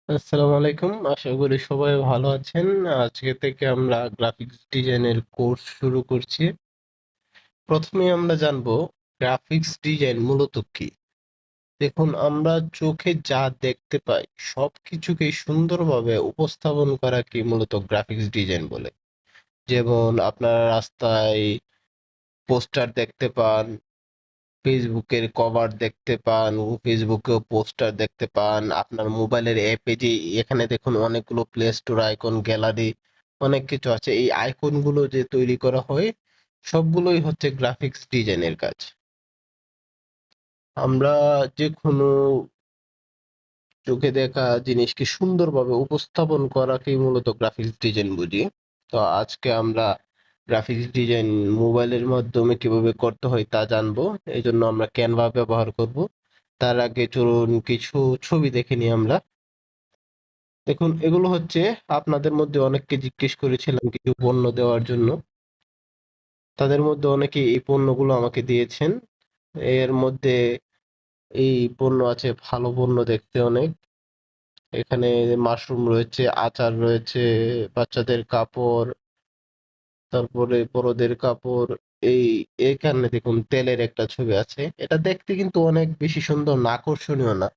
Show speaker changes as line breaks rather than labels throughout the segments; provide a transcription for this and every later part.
আসসালামু আলাইকুম, আশা করি সবাই ভালো আছেন। আজকে থেকে আমরা গ্রাফিক্স ডিজাইনের কোর্স শুরু করছি। প্রথমে আমরা জানবো গ্রাফিক্স ডিজাইন মূলত কি। দেখুন, আমরা চোখে যা দেখতে পাই সবকিছুকে সুন্দরভাবে উপস্থাপন করা কি মূলত গ্রাফিক্স ডিজাইন বলে। যেমন আপনারা রাস্তায় পোস্টার দেখতে পান, ফেসবুকের কভার দেখতে পান, ফেসবুকেও পোস্টার দেখতে পান, আপনার মোবাইলের অ্যাপে যে এখানে দেখুন অনেকগুলো প্লে স্টোর আইকন, গ্যালারি, অনেক কিছু আছে। এই আইকনগুলো যে তৈরি করা হয় সবগুলোই হচ্ছে গ্রাফিক্স ডিজাইনের কাজ। আমরা যে কোনো চোখে দেখা জিনিসকে সুন্দরভাবে উপস্থাপন করাকেই মূলত গ্রাফিক্স ডিজাইন বুঝি। তো আজকে আমরা গ্রাফিক্স ডিজাইন মোবাইলের মাধ্যমে কিভাবে করতে হয় তা জানবো। এই জন্য আমরা ক্যানভা ব্যবহার করব। তার আগে চলুন কিছু ছবি দেখে নিই আমরা। দেখুন, এগুলো হচ্ছে, আপনাদের মধ্যে অনেককে জিজ্ঞেস করেছিলাম কিছু পণ্য দেওয়ার জন্য। তাদের মধ্যে অনেকে এই পণ্যগুলো আমাকে দিয়েছেন। এর মধ্যে এই পণ্য আছে, ভালো পণ্য দেখতে অনেক। এখানে মাশরুম রয়েছে, আচার রয়েছে, বাচ্চাদের কাপড়, তারপরে বড়দের কাপড়। এই এখানে দেখুন তেলের একটা ছবি আছে। এটা দেখতে কিন্তু অনেক বেশি সুন্দর না, আকর্ষণীয় না?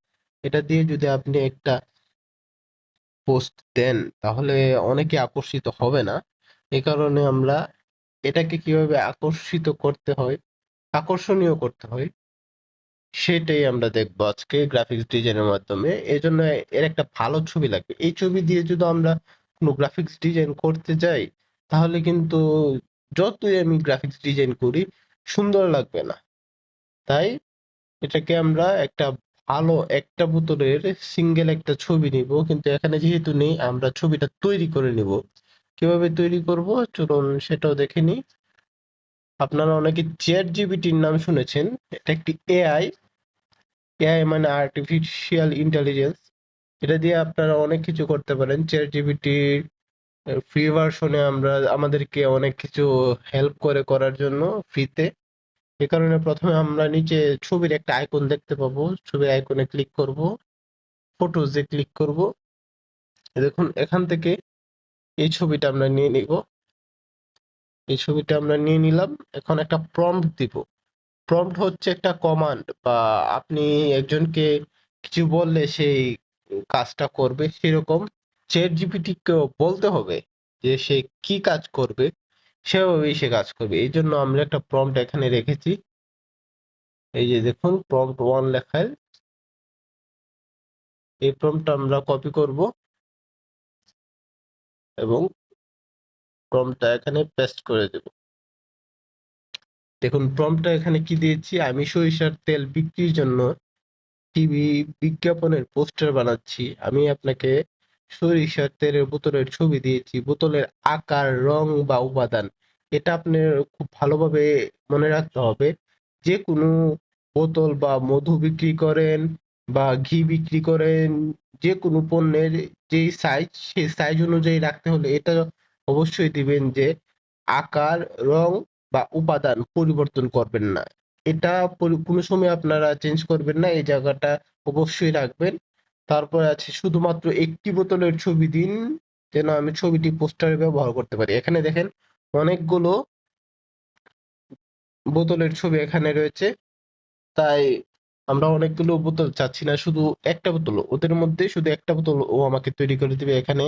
এটা দিয়ে যদি আপনি একটা পোস্ট দেন তাহলে অনেকে আকর্ষিত হবে না। এই কারণে আমরা এটাকে কিভাবে আকর্ষিত করতে হয়, আকর্ষণীয় করতে হয়, সেটাই আমরা দেখবো আজকে গ্রাফিক্স ডিজাইনের মাধ্যমে। এই জন্য এর একটা ভালো ছবি লাগবে। এই ছবি দিয়ে যদি আমরা কোনো গ্রাফিক্স ডিজাইন করতে যাই তাহলে কিন্তু যতই আমি গ্রাফিক্স ডিজাইন করি সুন্দর লাগবে না। তাই এটাকে আমরা একটা ভালো একটা বোতলের সিঙ্গেল একটা ছবি নিব, কিন্তু এখানে যেহেতু নেই আমরা ছবিটা তৈরি করে নিব। কিভাবে তৈরি করব চলুন সেটাও দেখে নিই। আপনারা অনেকে চ্যাট জিপিটির নাম শুনেছেন। এটা একটি এআই। এআই মানে আর্টিফিশিয়াল ইন্টেলিজেন্স। এটা দিয়ে আপনারা অনেক কিছু করতে পারেন। চ্যাট জিপিটির ফ্রি ভার্সনে আমরা আমাদেরকে অনেক কিছু হেল্প করে করার জন্য ফ্রিতে। এ কারণে প্রথমে আমরা নিচে ছবির একটা আইকন দেখতে পাবো, ছবির আইকনে ক্লিক করব, ফটোজে ক্লিক করব। দেখুন এখান থেকে এই ছবিটা আমরা নিয়ে নিব। এই ছবিটা আমরা নিয়ে নিলাম। এখন একটা প্রম্পট দিব। প্রম্পট হচ্ছে একটা কমান্ড, বা আপনি একজনকে কিছু বললে সেই কাজটা করবে, সেরকম চ্যাট জিপিটি কেও বলতে হবে যে সে কি কাজ করবে, সেভাবেই সে কাজ করবে। এই জন্য আমরা একটা প্রম্পট এখানে রেখেছি। এই যে দেখুন প্রম্পট 1 লেখা। এই প্রম্পটটা আমরা কপি করব এবং প্রম্পটটা এখানে পেস্ট করে দেব। দেখুন প্রম্পটটা এখানে কি দিয়েছি, আমি সরিষার তেল বিক্রির জন্য টিভি বিজ্ঞাপনের পোস্টার বানাচ্ছি। আমি আপনাকে সরিষার তেলের বোতলের ছবি দিয়েছি, বোতলের আকার, রং বা উপাদান এটা আপনার খুব ভালোভাবে মনে রাখতে হবে। যে কোনো বোতল বা মধু বিক্রি করেন বা ঘি বিক্রি করেন, যে কোনো পণ্যের যেই সাইজ সেই সাইজ অনুযায়ী রাখতে হলে এটা অবশ্যই দিবেন যে আকার, রং বা উপাদান পরিবর্তন করবেন না। এটা কোনো সময় আপনারা চেঞ্জ করবেন না, এই জায়গাটা অবশ্যই রাখবেন। তারপর আছে শুধুমাত্র একটি বোতলের ছবি দিন যেন আমি ছবিটি পোস্টারে ব্যবহার করতে পারি। এখানে দেখেন অনেকগুলো বোতলের ছবি এখানে রয়েছে। তাই আমরা অনেকগুলো বোতল চাচ্ছি না, শুধু একটা বোতল, ওদের মধ্যে শুধু একটা বোতল ও আমাকে তৈরি করে দিবে। এখানে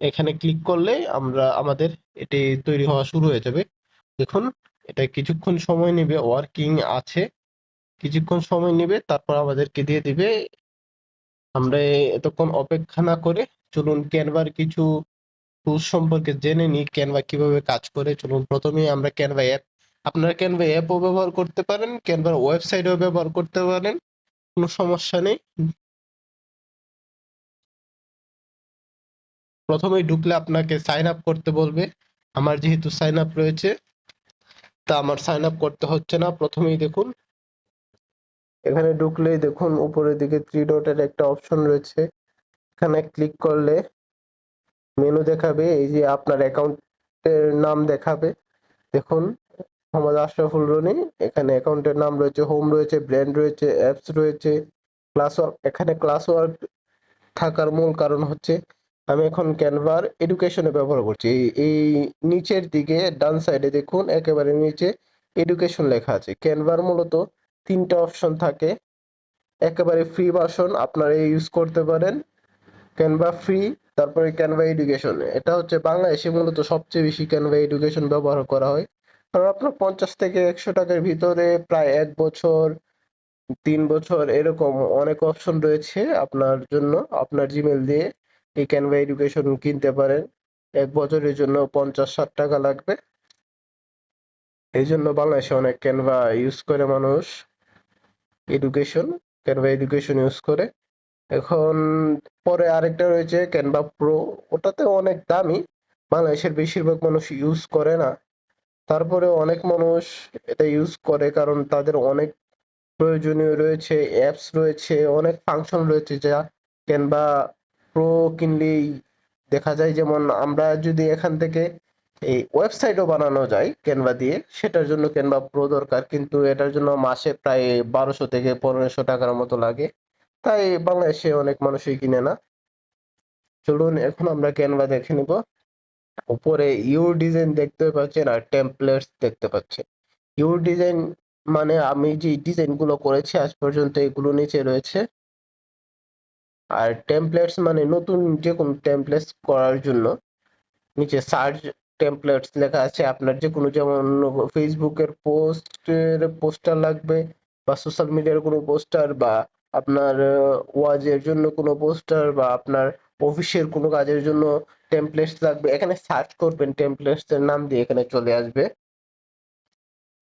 এখানে ক্লিক করলে আমরা আমাদের এটি তৈরি হওয়া শুরু হয়ে যাবে। দেখুন এটা কিছুক্ষণ সময় নেবে, ওয়ার্কিং আছে, কিছুক্ষণ সময় নেবে, তারপর আমাদেরকে দিয়ে দিবে। আমরা এতক্ষণ অপেক্ষা না করে চলুন ক্যানভার কিছু টুলস সম্পর্কে জেনে নিই, ক্যানভা কিভাবে কাজ করে। চলুন প্রথমেই আমরা ক্যানভা অ্যাপ, আপনারা ক্যানভা অ্যাপও ব্যবহার করতে পারেন, ক্যানভার ওয়েবসাইটও ব্যবহার করতে পারেন, কোনো সমস্যা নেই। প্রথমেই ঢুকলে আপনাকে সাইন আপ করতে বলবে। আমার যেহেতু সাইন আপ রয়েছে তা আমার সাইন আপ করতে হচ্ছে না। প্রথমেই দেখুন এখানে ঢুকলেই দেখুন উপরের দিকে থ্রি ডটের একটা অপশন রয়েছে, এখানে ক্লিক করলে মেনু দেখাবে। এই যে আপনার অ্যাকাউন্টের নাম দেখাবে। দেখুন মোহাম্মদ আশরাফুল রনি, এখানে অ্যাকাউন্টের নাম রয়েছে, হোম রয়েছে, ব্র্যান্ড রয়েছে, অ্যাপস রয়েছে, ক্লাস ওয়ার্ক। এখানে ক্লাস ওয়ার্ক থাকার মূল কারণ হচ্ছে আমি এখন ক্যানভার এডুকেশনে ব্যবহার করছি। এই নিচের দিকে ডান সাইডে দেখুন, একেবারে নিচে এডুকেশন লেখা আছে। ক্যানভার মূলত তিনটা অপশন থাকে। একেবারে ফ্রি ভার্সন আপনারা ইউজ করতে পারেন, ক্যানভা ফ্রি, তারপরে ক্যানভা এডুকেশন। এটা হচ্ছে বাংলাদেশে মূলত সবচেয়ে বেশি ক্যানভা এডুকেশন ব্যবহার করা হয়, কারণ আপনার 50 থেকে 100 টাকার ভিতরে প্রায় 1 বছর, 3 বছর এরকম অনেক অপশন রয়েছে আপনার জন্য। আপনার জিমেল দিয়ে এই ক্যানভা এডুকেশন কিনতে পারেন। 1 বছরের জন্য 50-60 টাকা লাগবে। এই জন্য বাংলাদেশে অনেক ক্যানভা ইউজ করে মানুষ, এডুকেশন, ক্যানভা এডুকেশন ইউজ করে। এখন পরে আরেকটা রয়েছে ক্যানভা প্রো, ওটাতে অনেক দামি, বাংলাদেশের বেশিরভাগ মানুষ ইউজ করে না। তারপরে অনেক মানুষ এটা ইউজ করে কারণ তাদের অনেক প্রয়োজনীয় রয়েছে, অ্যাপস রয়েছে, অনেক ফাংশন রয়েছে যা ক্যানভা প্রো কিনলেই দেখা যায়। যেমন আমরা যদি এখান থেকে এই ওয়েবসাইটও বানানো যায় ক্যানভা দিয়ে, সেটার জন্য ক্যানভা প্রো দরকার, কিন্তু এটার জন্য মাসে প্রায় 1200 থেকে 1500 টাকার মতো লাগে। তাই বাংলাদেশে অনেক মানুষই কিনে না। চলুন এখন আমরা ক্যানভা দেখে নিব। উপরে ইউর ডিজাইন দেখতে পাচ্ছেন আর টেমপ্লেটস দেখতে পাচ্ছেন। ইউর ডিজাইন মানে আমি যে ডিজাইন গুলো করেছি আজ পর্যন্ত এগুলো নিচে রয়েছে। আর টেমপ্লেটস মানে নতুন যে কোনো টেমপ্লেটস করার জন্য নিচে সার্চ টেমপ্লেটস লেখা আছে। আপনার যে কোনো, যেমন ফেসবুকের পোস্টার লাগবে, বা সোশ্যাল মিডিয়ার কোনো পোস্টার, বা আপনার ওয়াজের জন্য কোনো পোস্টার, বা আপনার অফিসের কোনো কাজের জন্য টেমপ্লেটস লাগবে, এখানে সার্চ করবেন টেমপ্লেটস এর নাম দিয়ে, এখানে চলে আসবে।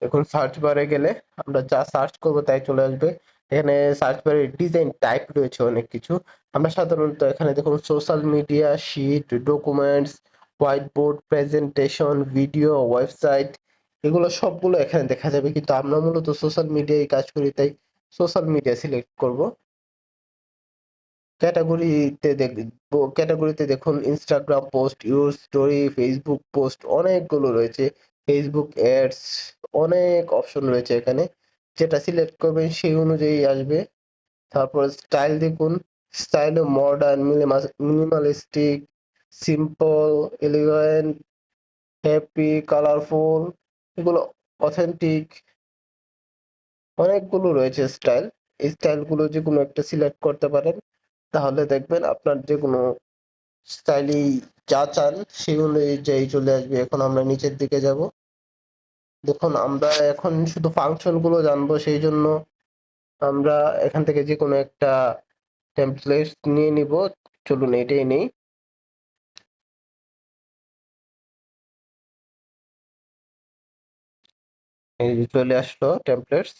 এখন সার্চ বারে গেলে আমরা যা সার্চ করব তাই চলে আসবে। এখানে সার্চ বারে ডিজাইন টাইপ রয়েছে অনেক কিছু। আমরা সাধারণত এখানে দেখুন social media, sheet, documents, white board, presentation, video, website, এগুলো সবগুলো এখানে দেখা যাবে, কিন্তু আমরা মূলত সোশ্যাল মিডিয়ায় কাজ করি তাই সোশ্যাল মিডিয়া সিলেক্ট করব। ক্যাটাগরিতে দেখুন Instagram post, your story, Facebook post, অনেকগুলো রয়েছে, ফেসবুক অ্যাডস, অনেক অপশন রয়েছে এখানে। যেটা সিলেক্ট করবেন সেই অনুযায়ী আসবে। তারপর স্টাইল দেখুন, স্টাইলে modern, minimalistic, simple, elegant, happy, colourful, এগুলো অথেন্টিক, অনেকগুলো রয়েছে স্টাইল। এই স্টাইলগুলো যে কোনো একটা সিলেক্ট করতে পারেন, তাহলে দেখবেন আপনার যে কোনো স্টাইলই যা চান সেই অনুযায়ী চলে আসবে। এখন আমরা নিচের দিকে যাব। দেখুন আমরা এখন শুধু ফাংশন গুলো জানবো, সেই জন্য আমরা এখান থেকে যে কোনো একটা টেমপ্লেট নিয়ে নিব। চলুন এটাই নেই। এই যে চলে আসলো টেমপ্লেটস।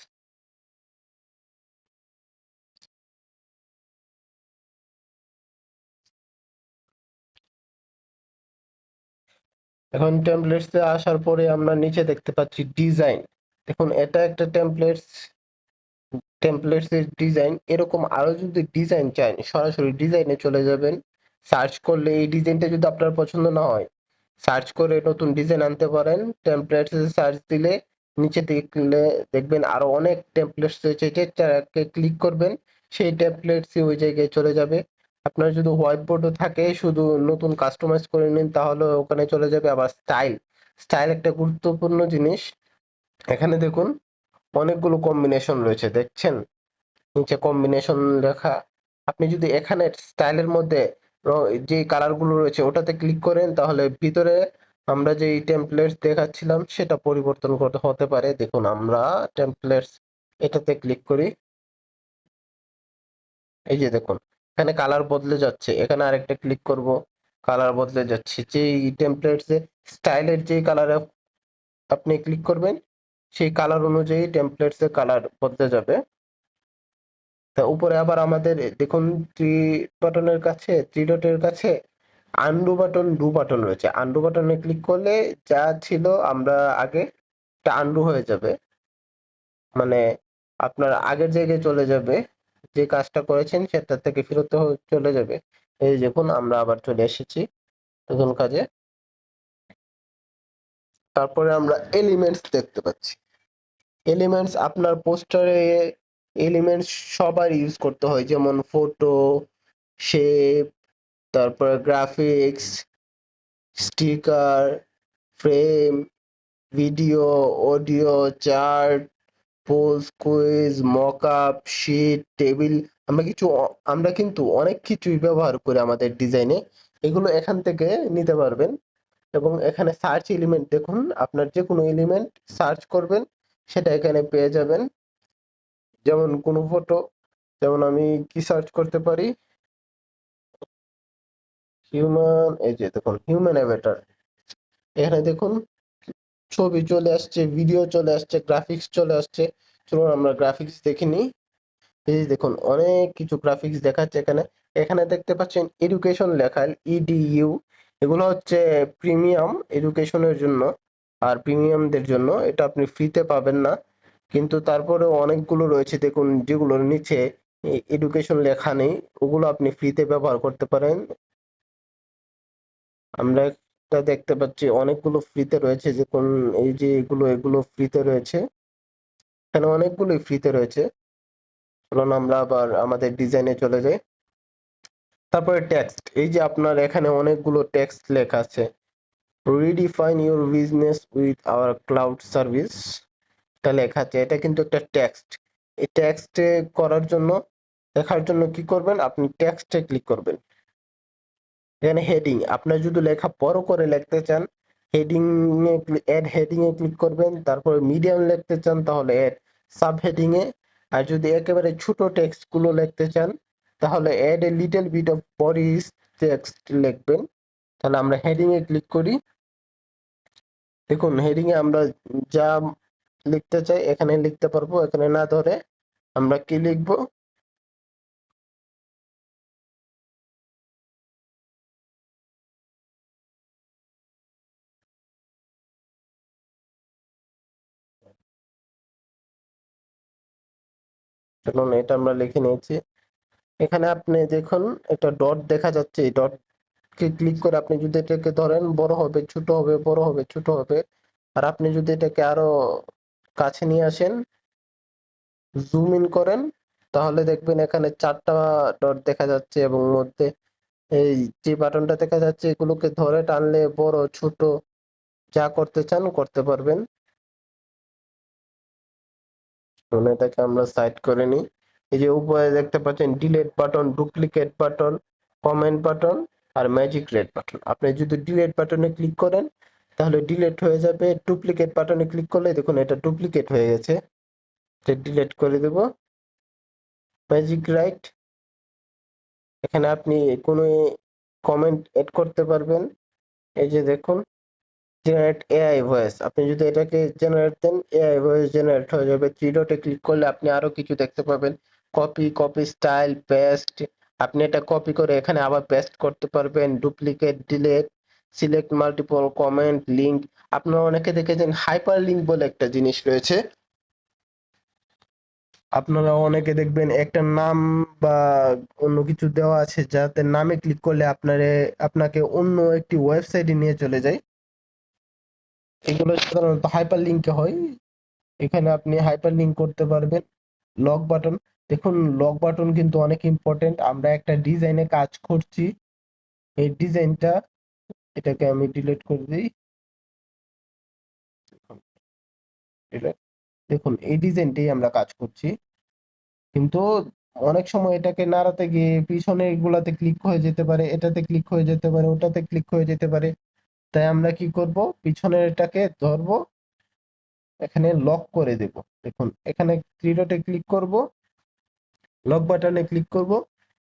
এখন টেমপ্লেটস এ আসার পরে আমরা নিচে দেখতে পাচ্ছি ডিজাইন। দেখুন এটা একটা টেমপ্লেটস, টেমপ্লেটস এর ডিজাইন। এরকম আরো যদি ডিজাইন চান সরাসরি ডিজাইনে চলে যাবেন। সার্চ করলে এই ডিজাইনটা যদি আপনার পছন্দ না হয়, সার্চ করে নতুন ডিজাইন আনতে পারেন। টেমপ্লেটস এ সার্চ দিলে নিচে দেখলে দেখবেন আরো অনেক টেমপ্লেটস রয়েছে, যেটাকে ক্লিক করবেন সেই টেমপ্লেটস ওই জায়গায় চলে যাবে। আপনার যদি হোয়াইট বোর্ডও থাকে, শুধু নতুন কাস্টমাইজ করে নিন তাহলে ওখানে চলে যাবে। আবার স্টাইল, স্টাইল একটা গুরুত্বপূর্ণ জিনিস। এখানে দেখুন অনেকগুলো কম্বিনেশন রয়েছে, দেখছেন নিচে কম্বিনেশন লেখা। আপনি যদি এখানে স্টাইলের মধ্যে যে কালার গুলো রয়েছে ওটাতে ক্লিক করেন, তাহলে ভিতরে আমরা যে টেমপ্লেটস দেখাচ্ছিলাম সেটা পরিবর্তন করতে হতে পারে। দেখুন আমরা টেমপ্লেটস এটাতে ক্লিক করি, এই যে দেখুন এখানে কালার বদলে যাচ্ছে। এখানে আরেকটা ক্লিক করব, কালার বদলে যাচ্ছে। যেই টেমপ্লেটস এ স্টাইলের যে কালারে আপনি ক্লিক করবেন সেই কালার অনুযায়ী টেমপ্লেটস এর কালার বদলে যাবে। তা উপরে আবার আমাদের দেখুন থ্রি ডটের কাছে আনডু বাটন, ডু বাটন রয়েছে। আনডু বাটনে ক্লিক করলে যা ছিল আমরা আগে, তা আনডু হয়ে যাবে, মানে আপনার আগের জায়গায় চলে যাবে। যে কাজটা করেছেন সেটা থেকে ফেরত চলে যাবে। এই দেখুন আমরা আবার চলে এসেছি নতুন কাজে। তারপরে আমরা এলিমেন্টস দেখতে পাচ্ছি। এলিমেন্টস আপনার পোস্টারে এলিমেন্টস সবার ইউজ করতে হয়, যেমন ফটো, শেপ, তারপরে graphics, sticker, frame, video, audio, chart, pose, quiz, mockup, sheet, table. আমরা কিন্তু অনেক কিছুই ব্যবহার করি আমাদের ডিজাইনে। এগুলো এখান থেকে নিতে পারবেন। এবং এখানে সার্চ এলিমেন্ট দেখুন, আপনার যে কোনো এলিমেন্ট সার্চ করবেন সেটা এখানে পেয়ে যাবেন। যেমন কোনো ফটো, যেমন আমি কি সার্চ করতে পারি, হিউম্যান, এই যে দেখুন হিউম্যান অ্যাভাটার। এখানে দেখুন ছবি চলে আসছে, ভিডিও চলে আসছে, গ্রাফিক্স চলে আসছে। চলুন আমরা গ্রাফিক্স দেখে নিই। এই যে দেখুন অনেক কিছু গ্রাফিক্স দেখাচ্ছে এখানে। এখানে দেখতে পাচ্ছেন এডুকেশন লেখা, ইডিইউ। এগুলো হচ্ছে প্রিমিয়াম এডুকেশনের জন্য, আর প্রিমিয়ামদের জন্য। এটা আপনি ফ্রিতে পাবেন না, কিন্তু তারপরে অনেকগুলো রয়েছে দেখুন যেগুলোর নিচে এডুকেশন লেখা নেই, ওগুলো আপনি ফ্রিতে ব্যবহার করতে পারেন। আমরা একটা দেখতে পাচ্ছি অনেকগুলো ফ্রিতে রয়েছে, দেখুন এই যে এগুলো ফ্রিতে রয়েছে। এখানে অনেকগুলোই ফ্রিতে রয়েছে। চলুন আমরা আবার আমাদের ডিজাইনে চলে যাই। তারপরে টেক্সট, এই যে আপনার এখানে অনেকগুলো টেক্সট লেখা আছে। Redefine your business with our cloud service, এটা লেখা আছে। এটা কিন্তু একটা টেক্সট। এই টেক্সটে করার জন্য, লেখার জন্য কি করবেন, আপনি টেক্সটে ক্লিক করবেন। এখানে হেডিং, আপনার যদি লেখা বড় করে লিখতে চান, হেডিং এড হেডিং এ ক্লিক করবেন। তারপর মিডিয়াম লিখতে চান তাহলে এড সাব হেডিং এ। আর যদি একেবারে ছোট টেক্সট গুলো লিখতে চান তাহলে add a little bit of body text লিখবেন। তাহলে আমরা হেডিং এ ক্লিক করি। দেখুন হেডিং এ আমরা যা লিখতে চাই এখানে লিখতে পারবো। এখানে না ধরে আমরা কি লিখবো, চলুন এটা আমরা লিখে নিয়েছি। এখানে আপনি দেখুন একটা ডট দেখা যাচ্ছে, এই ডট কে ক্লিক করে আপনি যদি এটাকে ধরেন বড় হবে, ছোট হবে, বড় হবে, ছোট হবে। আর আপনি যদি এটাকে আরো কাছে নিয়ে আসেন, জুম ইন করেন, তাহলে দেখবেন এখানে 4টা ডট দেখা যাচ্ছে এবং মধ্যে এই যে বাটনটা দেখা যাচ্ছে, এগুলোকে ধরে টানলে বড় ছোট যা করতে চান করতে পারবেন। মানে এটাকে আমরা সাইড করে নিই। এই যে উপরে দেখতে পাচ্ছেন delete button, duplicate button, comment button আর ম্যাজিক রেড বাটন। আপনি যদি ডিলিট বাটনে ক্লিক করেন তাহলে ডিলিট হয়ে যাবে। ডুপ্লিকেট বাটনে ক্লিক করলে দেখুন এটা ডুপ্লিকেট হয়ে গেছে, এটা ডিলিট করে দেব। ম্যাজিক রাইট, এখানে আপনি কোনো কমেন্ট এড করতে পারবেন। এই যে দেখুন জেনারেট এআই ভয়েস, আপনি যদি এটাকে জেনারেট দেন এআই ভয়েস জেনারেট হয়ে যাবে। থ্রি ডটে ক্লিক করলে আপনি আরো কিছু দেখতে পাবেন। Copy, copy style, paste. আপনি এটা কপি করে এখানে আবার পেস্ট করতে পারবেন। Duplicate, delete, select multiple, comment, link. আপনারা অনেকে দেখেছেন হাইপার লিঙ্ক বলে একটা জিনিস রয়েছে। আপনারা অনেকে দেখবেন একটা নাম বা অন্য কিছু দেওয়া আছে যাতে নামে ক্লিক করলে আপনাকে অন্য একটি ওয়েবসাইটে নিয়ে চলে যায়। এগুলো সাধারণত হাইপার লিঙ্কে হয়। এখানে আপনি হাইপার লিঙ্ক করতে পারবেন। লক বাটন, দেখুন লক বাটন কিন্তু অনেক ইম্পর্টেন্ট। আমরা একটা ডিজাইনে কাজ করছি, এই ডিজাইনটা, এটাকে আমি ডিলিট করে দিই। দেখুন এই ডিজাইনটাই আমরা কাজ করছি, কিন্তু অনেক সময় এটাকে নাড়াতে গিয়ে পিছনে এগুলাতে ক্লিক হয়ে যেতে পারে, এটাতে ক্লিক হয়ে যেতে পারে, ওটাতে ক্লিক হয়ে যেতে পারে। তাই আমরা কি করব, পিছনের এটাকে ধরবো, এখানে লক করে দেব। দেখুন এখানে থ্রি ডটে ক্লিক করব, লক বাটনে ক্লিক করব,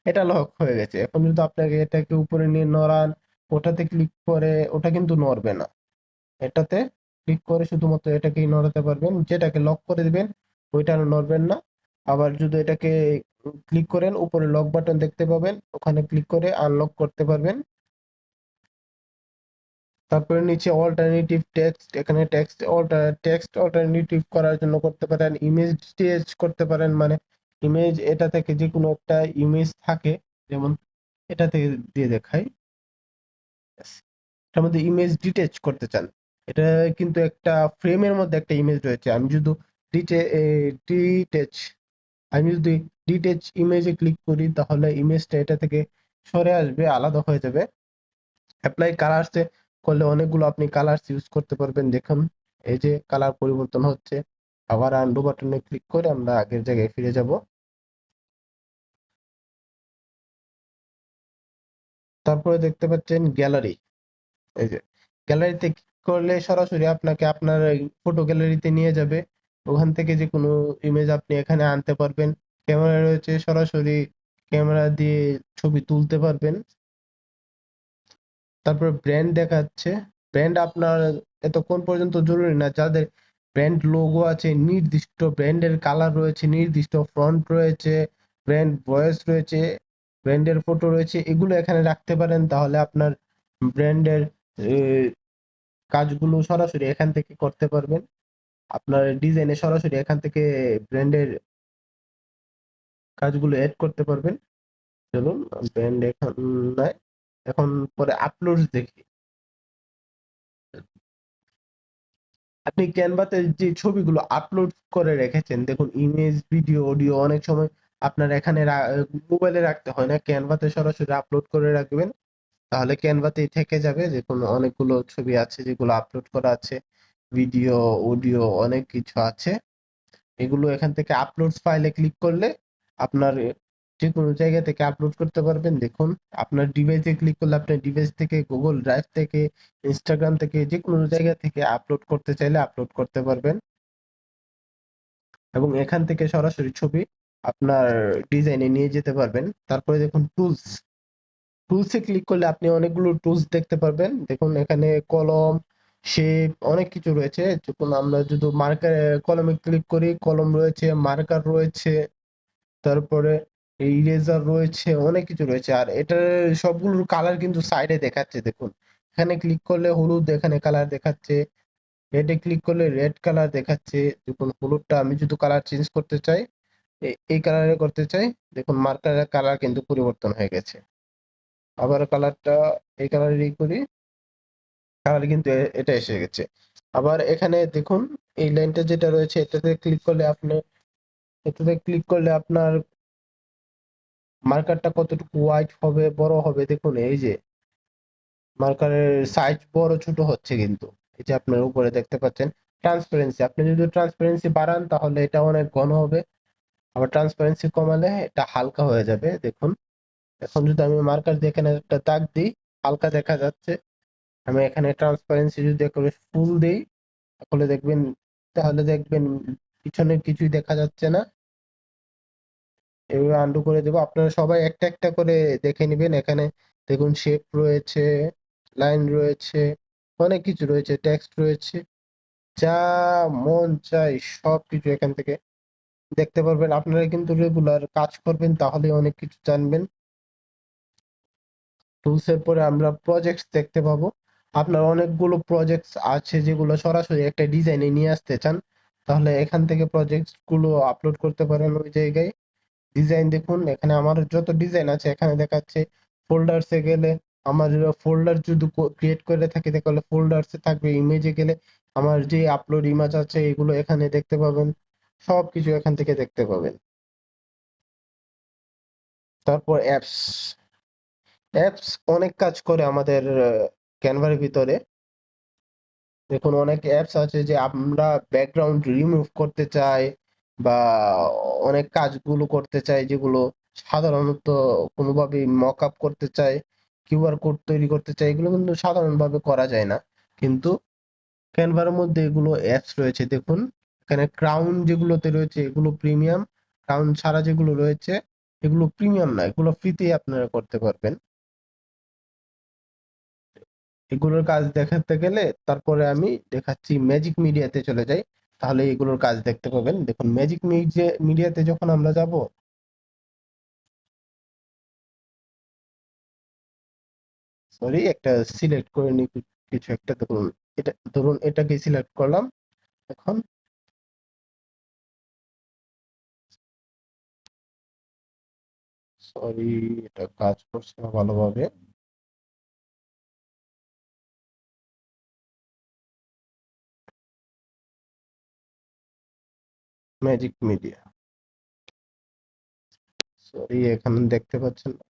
এটা লক হয়ে গেছে। এখন যদি আপনাকে এটাকে উপরে নিয়ে নড়ান, ওটাতে ক্লিক করে ওটা কিন্তু নড়বে না। এটাতে ক্লিক করে শুধুমাত্র এটাকেই নড়াতে পারবেন, যেটাকে লক করে দিবেন ওইটা আর নড়বেন না। আবার যদি এটাকে ক্লিক করেন উপরে লক বাটন দেখতে পাবেন, ওখানে ক্লিক করে আনলক করতে পারবেন। তারপরে নিচে অল্টারনেটিভ টেক্সট, এখানে টেক্সট অল্টারনেটিভ করার জন্য করতে পারেন। ইমেজ চেঞ্জ করতে পারেন, মানে ইমেজ এটা থেকে যে কোনো একটা ইমেজ থাকে, যেমন এটা থেকে দিয়ে দেখাই। এটার মধ্যে ইমেজ ডিটেচ করতে চান, এটা কিন্তু একটা ফ্রেমের মধ্যে একটা ইমেজ রয়েছে। ডিটেচ আমি যদি ডিটেচ ইমেজে ক্লিক করি তাহলে ইমেজটা এটা থেকে সরে আসবে, আলাদা হয়ে যাবে। অ্যাপ্লাই কালার্স এ করলে অনেকগুলো আপনি কালার্স ইউজ করতে পারবেন। দেখুন এই যে কালার পরিবর্তন হচ্ছে। আবার আনডু বাটনে ক্লিক করে আমরা আগের জায়গায় ফিরে যাব। তারপরে দেখতে পাচ্ছেন গ্যালারি। এই যে গ্যালারিতে ক্লিক করলে সরাসরি আপনাকে আপনার ফটো গ্যালারিতে নিয়ে যাবে। ওখান থেকে যে কোনো ইমেজ আপনি এখানে আনতে পারবেন। ক্যামেরা রয়েছে, সরাসরি ক্যামেরা দিয়ে ছবি তুলতে পারবেন। তারপর ব্র্যান্ড দেখাচ্ছে। ব্র্যান্ড আপনার এতক্ষণ পর্যন্ত জরুরি না। যাদের ব্র্যান্ড লোগো আছে, নির্দিষ্ট ব্র্যান্ডের কালার রয়েছে, নির্দিষ্ট ফন্ট রয়েছে, ব্র্যান্ড ভয়েস রয়েছে, ব্র্যান্ডের ফটো রয়েছে, এগুলো এখানে রাখতে পারেন। তাহলে আপনার ব্র্যান্ডের কাজগুলো সরাসরি এখান থেকে করতে পারবেন। আপনার ডিজাইনে সরাসরি এখান থেকে ব্র্যান্ডের কাজগুলো এড করতে পারবেন। চলুন ব্র্যান্ড এখন নাই, এখন পরে আপলোডস দেখি। আপনি ক্যানভাতে যে ছবিগুলো আপলোড করে রেখেছেন, দেখুন ইমেজ, ভিডিও, অডিও অনেক সময় আপনার এখানে মোবাইলে রাখতে হয় না, ক্যানভাতে সরাসরি আপলোড করে রাখবেন। তাহলে ক্যানভাতেই থেকে যাবে। দেখুন অনেকগুলো ছবি আছে যেগুলো আপলোড করা আছে, ভিডিও, অডিও অনেক কিছু আছে। এগুলো এখান থেকে আপলোডস ফাইলে ক্লিক করলে আপনার যে কোনো জায়গা থেকে আপলোড করতে পারবেন। দেখুন আপনার ডিভাইসে ক্লিক করলে আপনার ডিভাইস থেকে, গুগল ড্রাইভ থেকে, ইনস্টাগ্রাম থেকে, যে কোনো জায়গা থেকে আপলোড করতে চাইলে আপলোড করতে পারবেন। এবং এখান থেকে সরাসরি ছবি আপনার ডিজাইনে নিয়ে যেতে পারবেন। তারপরে দেখুন টুলস। টুলসে ক্লিক করলে আপনি অনেকগুলো টুলস দেখতে পারবেন। দেখুন এখানে কলম, শেপ অনেক কিছু রয়েছে। যখন আমরা যদি মার্কার কলমে ক্লিক করি, কলম রয়েছে, মার্কার রয়েছে, তারপরে ইরেজার রয়েছে, অনেক কিছু রয়েছে। আর এটার সবগুলোর কালার কিন্তু সাইডে দেখাচ্ছে। দেখুন এখানে ক্লিক করলে হলুদ এখানে কালার দেখাচ্ছে, রেডে ক্লিক করলে রেড কালার দেখাচ্ছে। দেখুন হলুদটা আমি যদি কালার চেঞ্জ করতে চাই, এই কালারে করতে চাই, দেখুন মার্কারের কালার কিন্তু পরিবর্তন হয়ে গেছে। আবার কালারটা এই কালারেরই করি, কালার কিন্তু এটা এসে গেছে। আবার এখানে দেখুন এই লাইনটা যেটা রয়েছে, এটাতে ক্লিক করলে আপনার মার্কারটা কতটুকু হোয়াইট হবে, বড় হবে। দেখুন এই যে মার্কারের সাইজ বড় ছোট হচ্ছে কিন্তু। এই যে আপনার উপরে দেখতে পাচ্ছেন ট্রান্সপারেন্সি, আপনি যদি ট্রান্সপারেন্সি বাড়ান তাহলে এটা অনেক ঘন হবে, আবার ট্রান্সপারেন্সি কমালে এটা হালকা হয়ে যাবে। দেখুন এখন যদি আমি মার্কার দিয়ে এখানে একটা দাগ দিই, হালকা দেখা যাচ্ছে। আমি এখানে ট্রান্সপারেন্সি যদি করে ফুল দেই, তাহলে দেখবেন পিছনে কিছুই দেখা যাচ্ছে না। এভাবে আন্ডু করে দেবো। আপনারা সবাই একটা একটা করে দেখে নেবেন। এখানে দেখুন শেপ রয়েছে, লাইন রয়েছে, অনেক কিছু রয়েছে, টেক্সট রয়েছে, যা মন চাই সবকিছু এখান থেকে দেখতে পারবেন। আপনারা কিন্তু রেগুলার কাজ করবেন তাহলে অনেক কিছু জানবেন। টুলস এর পরে আমরা প্রজেক্টস দেখতে পাবো। আপনার অনেকগুলো প্রজেক্টস আছে যেগুলো সরাসরি একটা ডিজাইনে নিয়ে আসতে চান, তাহলে এখান থেকে প্রজেক্টস গুলো আপলোড করতে পারেন ওই জায়গায়। ডিজাইন দেখুন এখানে আমার যত ডিজাইন আছে এখানে দেখাচ্ছে। ফোল্ডার্সে গেলে আমার ফোল্ডার যদি ক্রিয়েট করে থাকি তাহলে ফোল্ডার্সে থাকবে। ইমেজে গেলে আমার যে আপলোড ইমেজ আছে এগুলো এখানে দেখতে পাবেন। সবকিছু এখান থেকে দেখতে পাবেন। তারপর অ্যাপস। অ্যাপস অনেক কাজ করে আমাদের ক্যানভার ভিতরে। দেখুন অনেক অ্যাপস আছে যে আমরা ব্যাকগ্রাউন্ড রিমুভ করতে চাই বা অনেক কাজগুলো করতে চাই যেগুলো সাধারণত কোনোভাবেই মক আপ করতে চাই, কিউআর কোড তৈরি করতে চাই, এগুলো কিন্তু সাধারণভাবে করা যায় না। কিন্তু ক্যানভার মধ্যে এগুলো অ্যাপস রয়েছে। দেখুন এখানে ক্রাউন যেগুলোতে রয়েছে এগুলো প্রিমিয়াম, ক্রাউন ছাড়া যেগুলো রয়েছে এগুলো প্রিমিয়াম না, এগুলো ফ্রিতেই আপনারা করতে পারবেন। এগুলোর কাজ দেখাতে গেলে তারপরে আমি দেখাচ্ছি ম্যাজিক মিডিয়াতে চলে যাই, তাহলে এগুলোর কাজ দেখতে পাবেন। দেখুন ম্যাজিক মিডিয়াতে যখন আমরা যাব, সরি একটা সিলেক্ট করে নি, কিছু একটা দেখুন, এটা ধরুন এটাকে সিলেক্ট করলাম। এখন সরি এটা কাজ করছে না ভালোভাবে। ম্যাজিক মিডিয়া, সরি এখানে দেখতে পাচ্ছেন না।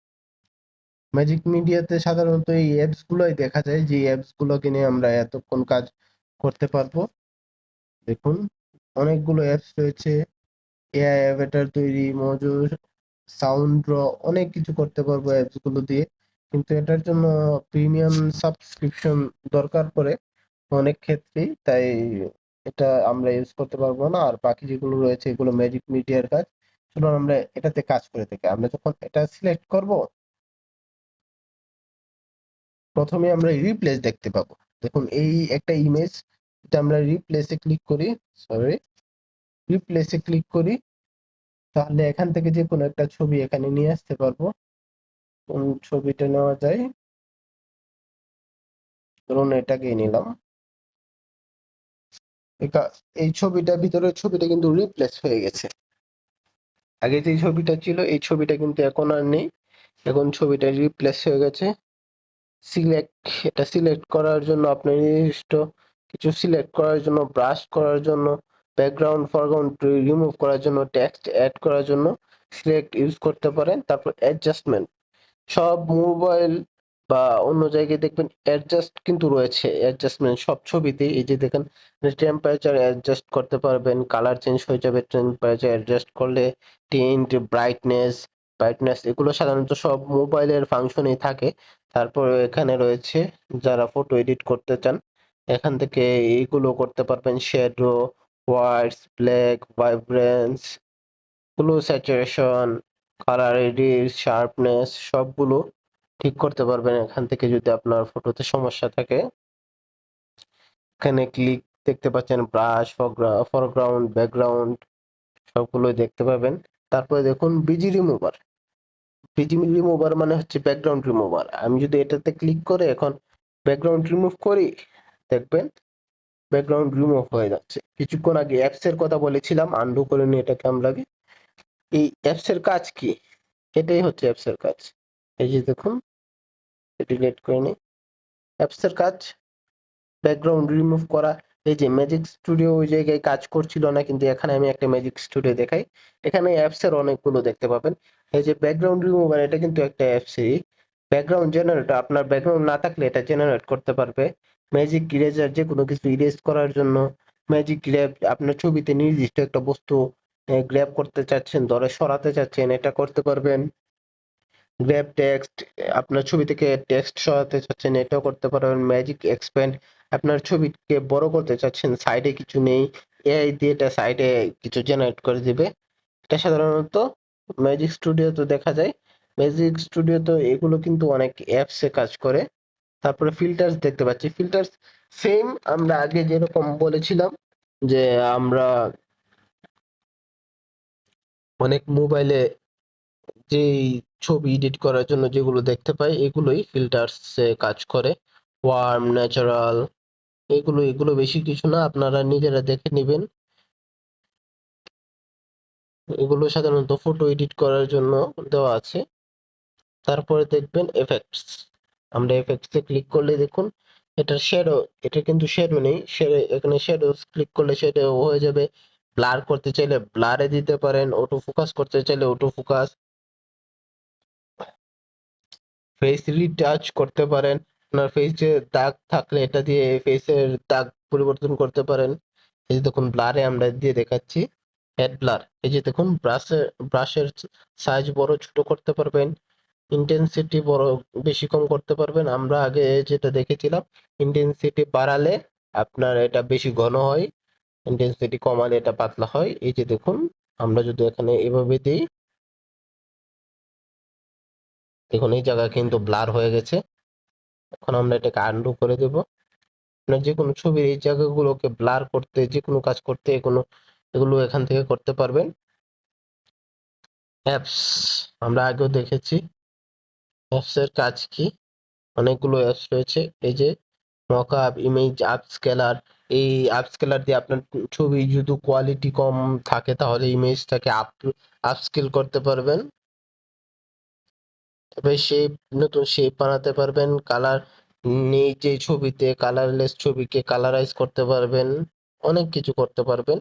ম্যাজিক মিডিয়াতে সাধারণত এই অ্যাপস গুলোই দেখা যায়, যে অ্যাপস গুলোকে নিয়ে আমরা এতক্ষণ কাজ করতে পারবো। দেখুন, অনেকগুলো অ্যাপস রয়েছে, এআই অ্যাভাটার তৈরি, মজুর, সাউন্ড র, অনেক কিছু করতে পারবো অ্যাপস গুলো দিয়ে। কিন্তু এটার জন্য প্রিমিয়াম সাবস্ক্রিপশন দরকার পড়ে অনেক ক্ষেত্রেই, তাই এটা আমরা ইউজ করতে পারবো না। আর বাকি যেগুলো রয়েছে এগুলো ম্যাজিক মিডিয়ার কাজ। চলুন আমরা এটাতে কাজ করে থাকি। আমরা যখন এটা সিলেক্ট করব, প্রথমে আমরা রিপ্লেস দেখতে পাবো। দেখুন, এই একটা ইমেজ, এটা আমরা রিপ্লেসে ক্লিক করি, সরি, রিপ্লেসে ক্লিক করি, তাহলে এখান থেকে যে কোনো একটা ছবি এখানে নিয়ে আসতে পারবো। কোন ছবিটা নেওয়া যায়, ধরুন এটাকেই নিলাম। এই ছবিটার ভিতরে ছবিটা কিন্তু রিপ্লেস হয়ে গেছে। আগে যে ছবিটা ছিল এই ছবিটা কিন্তু এখন আর নেই, এখন ছবিটা রিপ্লেস হয়ে গেছে। সিলেক্ট, এটা সিলেক্ট করার জন্য আপনি নির্দিষ্ট কিছু সিলেক্ট করার জন্য, ব্রাশ করার জন্য, ব্যাকগ্রাউন্ড ফরগ্রাউন্ড রিমুভ করার জন্য, টেক্সট অ্যাড করার জন্য সিলেক্ট ইউজ করতে পারেন। তারপর অ্যাডজাস্টমেন্ট, সব মোবাইল বা অন্য জায়গায় দেখবেন অ্যাডজাস্ট কিন্তু রয়েছে, অ্যাডজাস্টমেন্ট সব ছবিতেই। এই যে দেখেন, টেম্পারেচার অ্যাডজাস্ট করতে পারবেন, কালার চেঞ্জ হয়ে যাবে টেম্পারেচার অ্যাডজাস্ট করলে, টিন্ট, ব্রাইটনেস, এগুলো সাধারণত সব মোবাইলের ফাংশনেই থাকে। তারপর এখানে রয়েছে যারা ফটো এডিট করতে চান, এখান থেকে এইগুলো করতে পারবেন, shadow, whites, black, vibrance, blue, saturation, colour edit, sharpness, সবগুলো ঠিক করতে পারবেন এখান থেকে যদি আপনার ফটোতে সমস্যা থাকে। এখানে ক্লিক দেখতে পাচ্ছেন, ব্রাশ, ফরগ্রাউন্ড, ব্যাকগ্রাউন্ড, সবগুলোই দেখতে পাবেন। তারপরে দেখুন বিজি রিমুভার। বিজি রিমুভার মানে হচ্ছে ব্যাকগ্রাউন্ড রিমুভার। আমি যদি এটাতে ক্লিক করে এখন ব্যাকগ্রাউন্ড রিমুভ করি, দেখবেন ব্যাকগ্রাউন্ড রিমুভ হয়ে যাচ্ছে। কিছুক্ষণ আগে অ্যাপস এর কথা বলেছিলাম, আন্ডু করে নিয়ে এটাকে আমরা, এই অ্যাপস এর কাজ কি, এটাই হচ্ছে অ্যাপস এর কাজ। এই যে দেখুন, ডিলিট করে নিই। অ্যাপস এর কাজ ব্যাকগ্রাউন্ড রিমুভ করা। এই যে ম্যাজিক স্টুডিও ওই জায়গায় কাজ করছিল না, কিন্তু এখানে আমি একটা ম্যাজিক স্টুডিও দেখাই, এখানে অ্যাপস এর অনেকগুলো দেখতে পাবেন। এই যে ব্যাকগ্রাউন্ড রিমুভার, এটা কিন্তু একটা অ্যাপসই। ব্যাকগ্রাউন্ড জেনারেটর, আপনার ব্যাকগ্রাউন্ড না থাকলে এটা জেনারেট করতে পারবে। ম্যাজিক ইরেজার, যে কোনো কিছু ইরেজ করার জন্য। ম্যাজিক গ্র্যাব, আপনার ছবিতে নির্দিষ্ট একটা বস্তু গ্র্যাব করতে চাচ্ছেন, ধরে সরাতে চাচ্ছেন, এটা করতে পারবেন। গ্র্যাব টেক্সট, আপনার ছবি থেকে টেক্সট সরাতে চাচ্ছেন, এটাও করতে পারবেন। ম্যাজিক এক্সপ্যান্ড, আপনার ছবিকে বড় করতে চাচ্ছেন, সাইডে কিছু নেই, এআই দিয়ে এটা সাইডে কিছু জেনারেট করে দিবে। এটা সাধারণত ম্যাজিক স্টুডিওতে দেখা যায়। ম্যাজিক স্টুডিও তো এগুলো কিন্তু অনেক অ্যাপসে কাজ করে। তারপরে ফিল্টার্স দেখতে পাচ্ছি, ফিল্টার্স সেম আমরা আগে যেরকম বলেছিলাম, যে আমরা অনেক মোবাইলে যেই ছবি এডিট করার জন্য যেগুলো দেখতে পাই, এগুলোই ফিল্টার্স কাজ করে। ওয়ার্ম, ন্যাচারাল, এগুলো বেশি কিছু না, আপনারা নিজেরা দেখে নেবেন। এগুলো সাধারণত ফটো এডিট করার জন্য দেওয়া আছে। তারপরে দেখবেন এফেক্টস, আমরা এফেক্টস এ ক্লিক করলে দেখুন, এটা শ্যাডো, এটা কিন্তু শ্যাডো নেই, এখানে শ্যাডো ক্লিক করলে শ্যাডো হয়ে যাবে। ব্লার করতে চাইলে ব্লারে দিতে পারেন, অটো ফোকাস করতে চাইলে অটো ফোকাস, ফেস রিটাচ করতে পারেন। আপনার ফেসে দাগ থাকলে এটা দিয়ে ফেসের দাগ পরিবর্তন করতে পারেন। এই যে দেখুন, ব্লারে আমরা দিয়ে দেখাচ্ছি, হেড ব্লার। এই যে দেখুন, ব্রাশের সাইজ বড় ছোট করতে পারবেন, ইন্টেন্সিটি বড় বেশি কম করতে পারবেন। আমরা আগে যেটা দেখেছিলাম, ইন্টেন্সিটি বাড়ালে আপনার এটা বেশি ঘন হয়, ইন্টেন্সিটি কমালে এটা পাতলা হয়। এই যে দেখুন, আমরা যদি এখানে এভাবে দিই, দেখুন এই জায়গা কিন্তু ব্লার হয়ে গেছে। এখন আমরা এটাকে আনডু করে দেব। আপনার যে কোনো ছবির এই জায়গাগুলোকে ব্লার করতে, যে কোনো কাজ করতে, এগুলো এখান থেকে করতে পারবেন। অ্যাপস আমরা আগেও দেখেছি, অ্যাপস এর কাজ কি, অনেকগুলো অ্যাপস রয়েছে। এই যে মকআপ, ইমেজ আপস্কেলার, এই আপস্কেলার দিয়ে আপনার ছবি যদি কোয়ালিটি কম থাকে তাহলে ইমেজটাকে আপস্কেল করতে পারবেন। তবে শেপ, নতুন শেপ বানাতে পারবেন। কালার নেই যে ছবিতে, কালারলেস ছবিকে কালারাইজ করতে পারবেন, অনেক কিছু করতে পারবেন।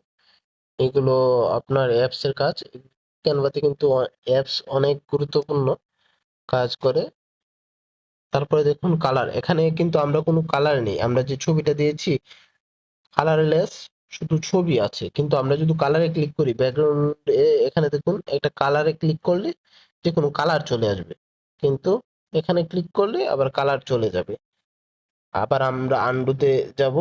এগুলো আপনার অ্যাপস এর কাজ। ক্যানভাতে কিন্তু অ্যাপস অনেক গুরুত্বপূর্ণ কাজ করে। তারপরে দেখুন কালার, এখানে কিন্তু আমরা কোনো কালার নেই, আমরা যে ছবিটা দিয়েছি কালারলেস, শুধু ছবি আছে। কিন্তু আমরা যদি কালারে ক্লিক করি ব্যাকগ্রাউন্ডে, এখানে দেখুন একটা কালারে ক্লিক করলে যে কোনো কালার চলে আসবে, কিন্তু এখানে ক্লিক করলে আবার কালার চলে যাবে। আবার আমরা আন্ডুতে যাব,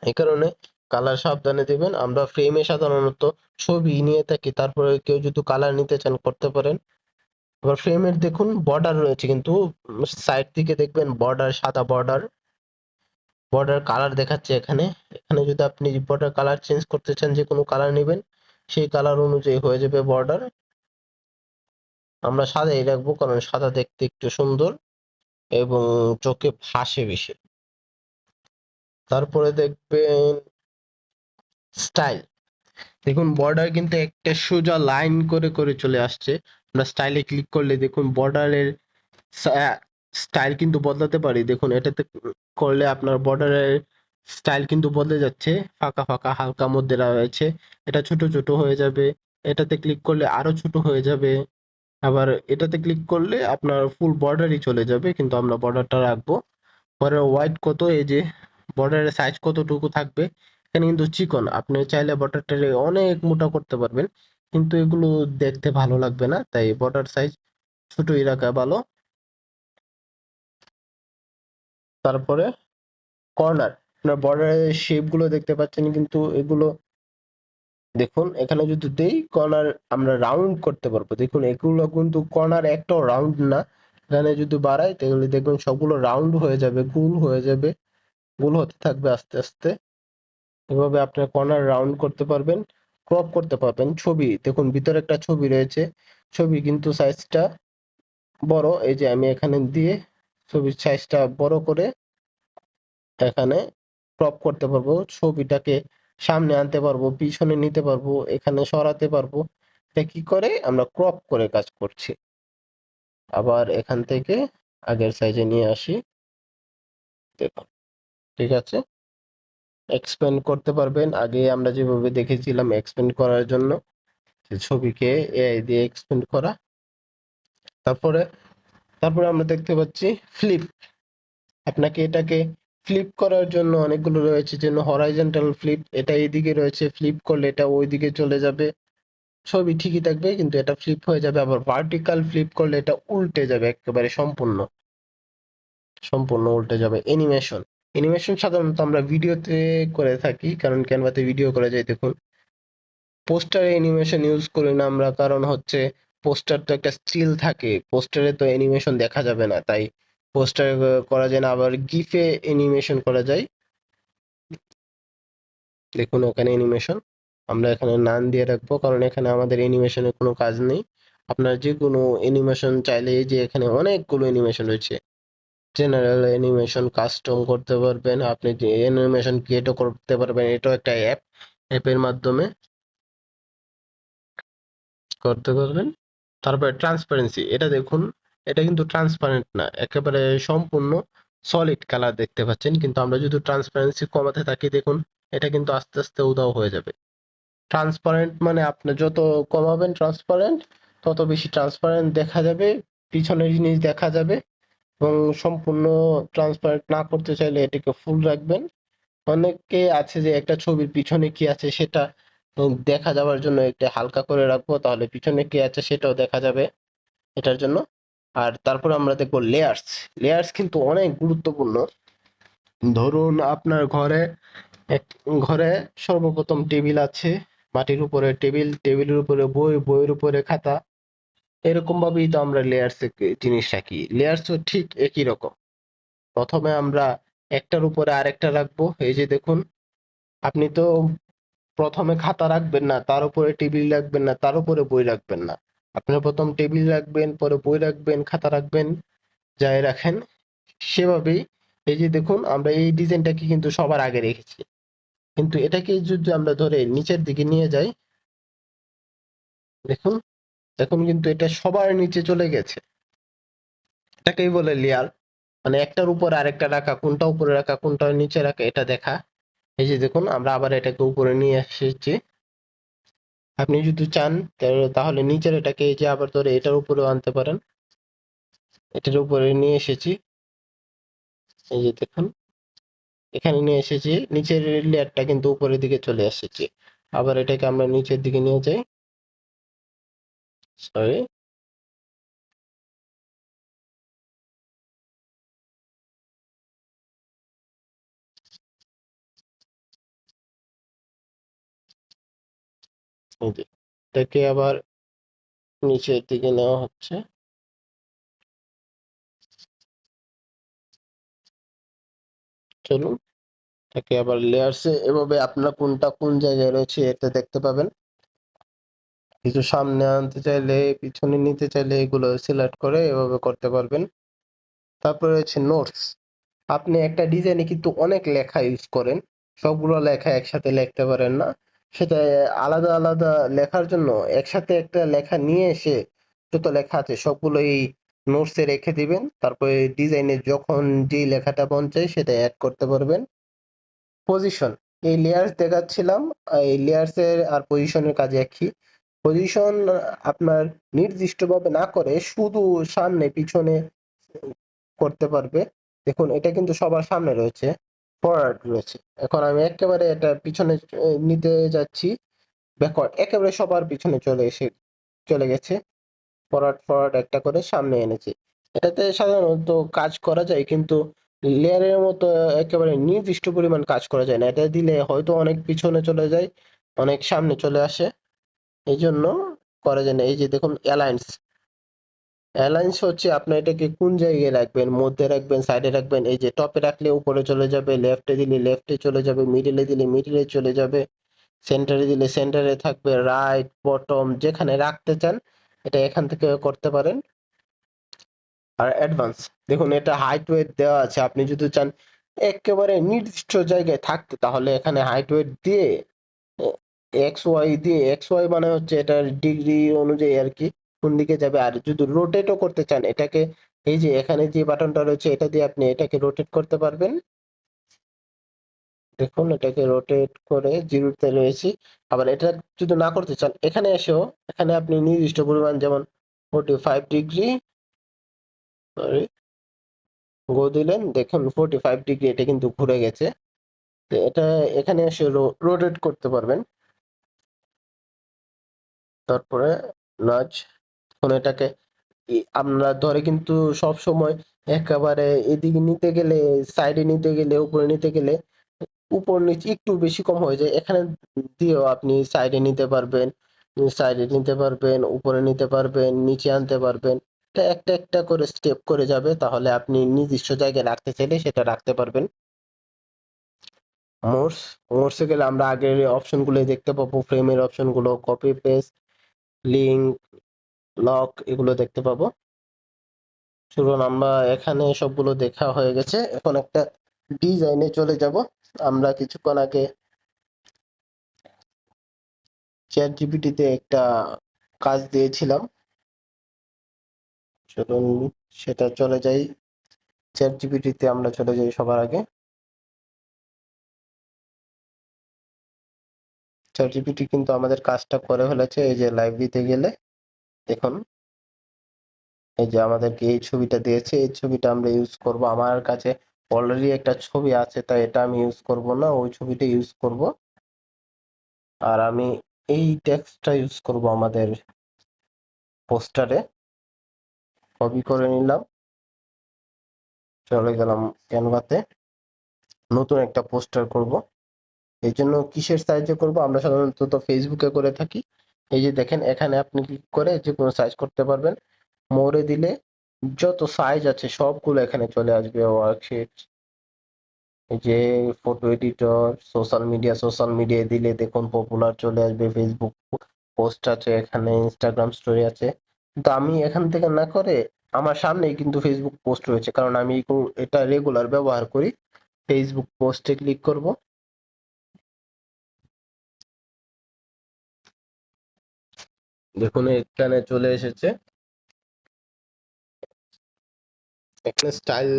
এই কারণে কালার সাবধানে দেবেন। আমরা ফ্রেমে সাধারণত ছবি নিয়ে থাকি, তারপরে কেউ যদি কালার নিতে চান করতে পারেন। আবার ফ্রেমের দেখুন বর্ডার রয়েছে, কিন্তু সাইড থেকে দেখবেন বর্ডার, সাদা বর্ডার, বর্ডার কালার দেখাচ্ছে এখানে। এখানে যদি আপনি বর্ডার কালার চেঞ্জ করতে চান, যে কোনো কালার নেবেন, সেই কালার অনুযায়ী হয়ে যাবে বর্ডার। আমরা সাদাই রাখবো, কারণ সাদা দেখতে একটু সুন্দর এবং চোখে ভাসে বেশি। তারপরে দেখবেন স্টাইল, দেখুন বর্ডার কিন্তু একটা সোজা লাইন করে করে চলে আসছে। আমরা স্টাইলে ক্লিক করলে দেখুন বর্ডারের স্টাইল কিন্তু বদলাতে পারি। দেখুন এটাতে করলে আপনার বর্ডারের স্টাইল কিন্তু বদলে যাচ্ছে, ফাঁকা ফাঁকা হালকা মধ্যে রয়েছে, এটা ছোট ছোট হয়ে যাবে। এটাতে ক্লিক করলে আরো ছোট হয়ে যাবে। আবার এটাতে ক্লিক করলে আপনার ফুল বর্ডারই চলে যাবে, কিন্তু আমরা বর্ডারটা রাখবো। পরে হোয়াইট কত, এই যে বর্ডারের সাইজ কতটুকু থাকবে, এখানে কিন্তু চিকন, আপনি চাইলে বর্ডারটারে অনেক মোটা করতে পারবেন, কিন্তু এগুলো দেখতে ভালো লাগবে না, তাই বর্ডার সাইজ ছোটই রাখা ভালো। তারপরে কর্নার, আপনার বর্ডারের শেপ গুলো দেখতে পাচ্ছেন, কিন্তু এগুলো দেখুন এখানে যদি দেই কর্নার, আমরা রাউন্ড করতে পারবো। দেখুন এগুলো কিন্তু কর্নার একটাও রাউন্ড না, এখানে যদি বাড়াই তাহলে দেখবেন সবগুলো রাউন্ড হয়ে যাবে, গোল হয়ে যাবে, গোল হতে থাকবে আস্তে আস্তে। এভাবে আপনার কর্নার রাউন্ড করতে পারবেন, ক্রপ করতে পারবেন। ছবি দেখুন ভিতরে একটা ছবি রয়েছে, ছবি কিন্তু সাইজটা বড়, এই যে আমি এখানে দিয়ে ছবির সাইজটা বড় করে এখানে ক্রপ করতে পারবো, ছবিটাকে সামনে আনতে পারবো, পিছনে নিতে পারবো, এখানে সরাতে পারবো। এটা কি করে, আমরা ক্রপ করে কাজ করছি। আবার এখান থেকে আগের সাইজে নিয়ে আসি, দেখুন ঠিক আছে। এক্সপ্যান্ড করতে পারবেন, আগে আমরা যেভাবে দেখেছিলাম এক্সপ্যান্ড করার জন্য, যে ছবিকে এআই দিয়ে এক্সপ্যান্ড করা। তারপরে তারপরে আমরা দেখতে পাচ্ছি ফ্লিপ, আপনাকে এটাকে ফ্লিপ করার জন্য অনেকগুলো রয়েছে, যেন হরাইজন্টাল ফ্লিপ, এটা এইদিকে রয়েছে, ফ্লিপ করলে এটা ওইদিকে চলে যাবে, ছবি ঠিকই থাকবে কিন্তু এটা ফ্লিপ হয়ে যাবে। আবার ভার্টিক্যাল ফ্লিপ করলে এটা উল্টে যাবে, একেবারে সম্পূর্ণ সম্পূর্ণ উল্টে যাবে। অ্যানিমেশন, অ্যানিমেশন সাধারণত আমরা ভিডিওতে করে থাকি, কারণ ক্যানভাতে ভিডিও করা যায়। দেখুন পোস্টারে অ্যানিমেশন ইউজ করি না আমরা, কারণ হচ্ছে পোস্টার তো একটা স্টিল থাকে, পোস্টারে তো অ্যানিমেশন দেখা যাবে না, তাই পোস্টার করা যায় না। আবার গিফে অ্যানিমেশন করা যায়, দেখুন এখানে অ্যানিমেশন, আমরা এখানে নান দিয়ে রাখবো, কারণ এখানে আমাদের অ্যানিমেশনের কোনো কাজ নেই। আপনার যে কোনো অ্যানিমেশন চাইলে, এই যে এখানে অনেকগুলো অ্যানিমেশন রয়েছে, জেনারেল অ্যানিমেশন, কাস্টম করতে পারবেন, আপনি যে অ্যানিমেশন ক্রিয়েটও করতে পারবেন, এটাও একটা অ্যাপের মাধ্যমে করতে পারবেন। তারপরে ট্রান্সপারেন্সি, এটা দেখুন এটা কিন্তু ট্রান্সপারেন্ট না, একেবারে সম্পূর্ণ সলিড কালার দেখতে পাচ্ছেন, কিন্তু আমরা যদি ট্রান্সপারেন্সি কমাতে থাকি দেখুন এটা কিন্তু আস্তে আস্তে উধাও হয়ে যাবে। ট্রান্সপারেন্ট মানে আপনি যত কমাবেন ট্রান্সপারেন্ট, তত বেশি ট্রান্সপারেন্ট দেখা যাবে, পিছনের জিনিস দেখা যাবে। এবং সম্পূর্ণ ট্রান্সপারেন্ট না করতে চাইলে এটাকে ফুল রাখবেন। অনেকে আছে যে একটা ছবির পিছনে কি আছে সেটা দেখা যাওয়ার জন্য এটা হালকা করে রাখবো, তাহলে পিছনে কি আছে সেটাও দেখা যাবে এটার জন্য। আর তারপর আমরা দেখবো লেয়ার্স, লেয়ার্স কিন্তু অনেক গুরুত্বপূর্ণ। ধরুন আপনার ঘরে এক ঘরে সর্বপ্রথম টেবিল আছে, মাটির উপরে টেবিল, টেবিলের উপরে বই, বইয়ের উপরে খাতা, এরকম ভাবেই তো আমরা লেয়ার্স জিনিস রাখি। লেয়ার্সও ঠিক একই রকম, প্রথমে আমরা একটার উপরে আরেকটা রাখবো। এই যে দেখুন, আপনি তো প্রথমে খাতা রাখবেন না, তার উপরে টেবিল রাখবেন না, তার উপরে বই রাখবেন না, আপনি প্রথম টেবিল রাখবেন, পরে বই রাখবেন, খাতা রাখবেন, যাই রাখেন সেভাবেই। এই যে দেখুন আমরা এই ডিজাইনটাকে কিন্তু সবার আগে রেখেছি, কিন্তু এটাকে যদি আমরা ধরে নিচের দিকে নিয়ে যাই, দেখুন এখন কিন্তু এটা সবার নিচে চলে গেছে। এটাকেই বলে লেয়ার, মানে একটার উপর আরেকটা রাখা, কোনটা উপরে রাখা কোনটা নিচে রাখা এটা দেখা। এই যে দেখুন আমরা আবার এটাকে উপরে নিয়ে এসেছি। আপনি যদি চান তাহলে নিচের এটাকে এই যে আবার ধরে এটার উপরেও আনতে পারেন। এটার উপরে নিয়ে এসেছি, এই যে দেখুন এখানে নিয়ে এসেছি, নিচের লেয়ারটা কিন্তু উপরের দিকে চলে এসেছে। আবার এটাকে আমরা নিচের দিকে নিয়ে যাই, সরি, এই যে এটাকে আবার নিচের দিকে নেওয়া হচ্ছে। চলুন এটাকে আবার লেয়ার্সে, এভাবে আপনার কোনটা কোন জায়গায় রয়েছে এটা দেখতে পাবেন। কিছু সামনে আনতে চাইলে, পিছনে নিতে চাইলে এগুলো সিলেক্ট করে এভাবে করতে পারবেন। তারপরে হচ্ছে নোটস। আপনি একটা ডিজাইনে কিন্তু অনেক লেখা ইউজ করেন, সবগুলো লেখা একসাথে লিখতে পারেন না, সেটা আলাদা আলাদা লেখার জন্য একসাথে একটা লেখা নিয়ে এসে যত লেখা আছে সবগুলো এই নোটসে রেখে দিবেন। তারপরে ডিজাইনে যখন যে লেখাটা মন চায় সেটা অ্যাড করতে পারবেন। পজিশন, এই লেয়ার্স দেখাচ্ছিলাম, এই লেয়ার্স এর আর পজিশনের কাজ একই। পজিশন আপনার নির্দিষ্টভাবে না করে শুধু সামনে পিছনে করতে পারবে। দেখুন এটা কিন্তু সবার সামনে রয়েছে, ফরওয়ার্ড রয়েছে। এখন আমি একেবারে এটা পিছনে নিতে যাচ্ছি, ব্যাকওয়ার্ড একেবারে সবার পিছনে চলে গেছে। ফরওয়ার্ড ফরওয়ার্ড একটা করে সামনে এনেছি। এটাতে সাধারণত কাজ করা যায়, কিন্তু লেয়ারের মতো একেবারে নির্দিষ্ট পরিমাণ কাজ করা যায় না। এটা দিলে হয়তো অনেক পিছনে চলে যায়, অনেক সামনে চলে আসে, এই জন্য করা যায় না। এই যে দেখুন অ্যালায়েন্স, অ্যালায়েন্স হচ্ছে আপনি এটাকে কোন জায়গায় রাখবেন, মধ্যে রাখবেন, সাইডে রাখবেন। এই যে টপে রাখলে উপরে চলে যাবে, লেফটে দিলে লেফটে চলে যাবে, মিডিলে দিলে মিডিলে চলে যাবে, সেন্টারে দিলে সেন্টারে থাকবে, রাইট বটম যেখানে রাখতে চান এটা এখান থেকে করতে পারেন। আর অ্যাডভান্স, দেখুন এটা হাইট ওয়েট দেওয়া আছে, আপনি যদি চান একেবারে নির্দিষ্ট জায়গায় থাকতে তাহলে এখানে হাইট ওয়েট দিয়ে এক্স ওয়াই দিয়ে, এক্স ওয়াই মানে হচ্ছে এটার ডিগ্রি অনুযায়ী আর কি কোন দিকে যাবে। আর যদি রোটেটও করতে চান এটাকে, এই যে এখানে যে বাটনটা রয়েছে এটা দিয়ে আপনি এটাকে রোটেট করতে পারবেন। দেখুন এটাকে রোটেট করে জিরোতে রয়েছি। আবার এটা যদি না করতে চান এখানে এসেও, এখানে আপনি নির্দিষ্ট পরিমাণ যেমন 45 ডিগ্রি, সরি, গো দিলেন, দেখুন 45 ডিগ্রি এটা কিন্তু ঘুরে গেছে। তো এটা এখানে এসে রোটেট করতে পারবেন। তারপরে নাচ, এখন এটাকে আমরা ধরে কিন্তু সব সময় একেবারে এদিকে নিতে গেলে, সাইডে নিতে গেলে, উপরে নিতে গেলে উপর নিচে একটু বেশি কম হয়ে যায়। এখানে দিয়েও আপনি সাইডে নিতে পারবেন, উপরে নিতে পারবেন, নিচে আনতে পারবেন। এটা একটা একটা করে স্টেপ করে যাবে, তাহলে আপনি নির্দিষ্ট জায়গায় রাখতে চাইলে সেটা রাখতে পারবেন। মোর্স, মোর্সে গেলে আমরা আগের অপশন গুলো দেখতে পাবো, ফ্রেমের অপশন গুলো, কপি পেস্ট, লিঙ্ক, লক, এগুলো দেখতে পাবো। চলুন আমরা এখানে সবগুলো দেখা হয়ে গেছে, এখন একটা ডিজাইনে চলে যাব। আমরা কিছুক্ষণ আগে চ্যাট জিপিটিতে একটা কাজ দিয়েছিলাম, চলুন সেটা চলে যাই, চ্যাট জিপিটিতে আমরা চলে যাই সবার আগে। চ্যাট জিপিটি কিন্তু আমাদের কাজটা করে ফেলেছে। এই যে লাইব্রেরিতে গেলে দেখুন, এই যে আমাদেরকে এই ছবিটা দিয়েছে, এই ছবিটা আমরা ইউজ করব। আমার কাছে অলরেডি একটা ছবি আছে, তাই এটা আমি ইউজ করব না, ওই ছবিটা ইউজ করব। আর আমি এই টেক্সটটা ইউজ করব আমাদের পোস্টারে। কপি করে নিলাম, চলে গেলাম ক্যানভাতে, নতুন একটা পোস্টার করব। এই জন্য কিসের সাইজে করব, আমরা সাধারণত ফেসবুকে করে থাকি। এই যে দেখেন এখানে আপনি ক্লিক করে যে কোনো সাইজ করতে পারবেন। মোরে দিলে যত সাইজ আছে সবগুলো এখানে চলে আসবে। ওয়ার্কশিট, এই যে ফটো এডিটর, সোশ্যাল মিডিয়া দিলে দেখুন পপুলার চলে আসবে, ফেসবুক পোস্ট আছে এখানে, ইনস্টাগ্রাম স্টোরি আছে। কিন্তু আমি এখান থেকে না করে আমার সামনেই কিন্তু ফেসবুক পোস্ট রয়েছে, কারণ আমি এটা রেগুলার ব্যবহার করি। ফেসবুক পোস্টে ক্লিক করব, দেখুন এখানে চলে এসেছে। এখানে স্টাইল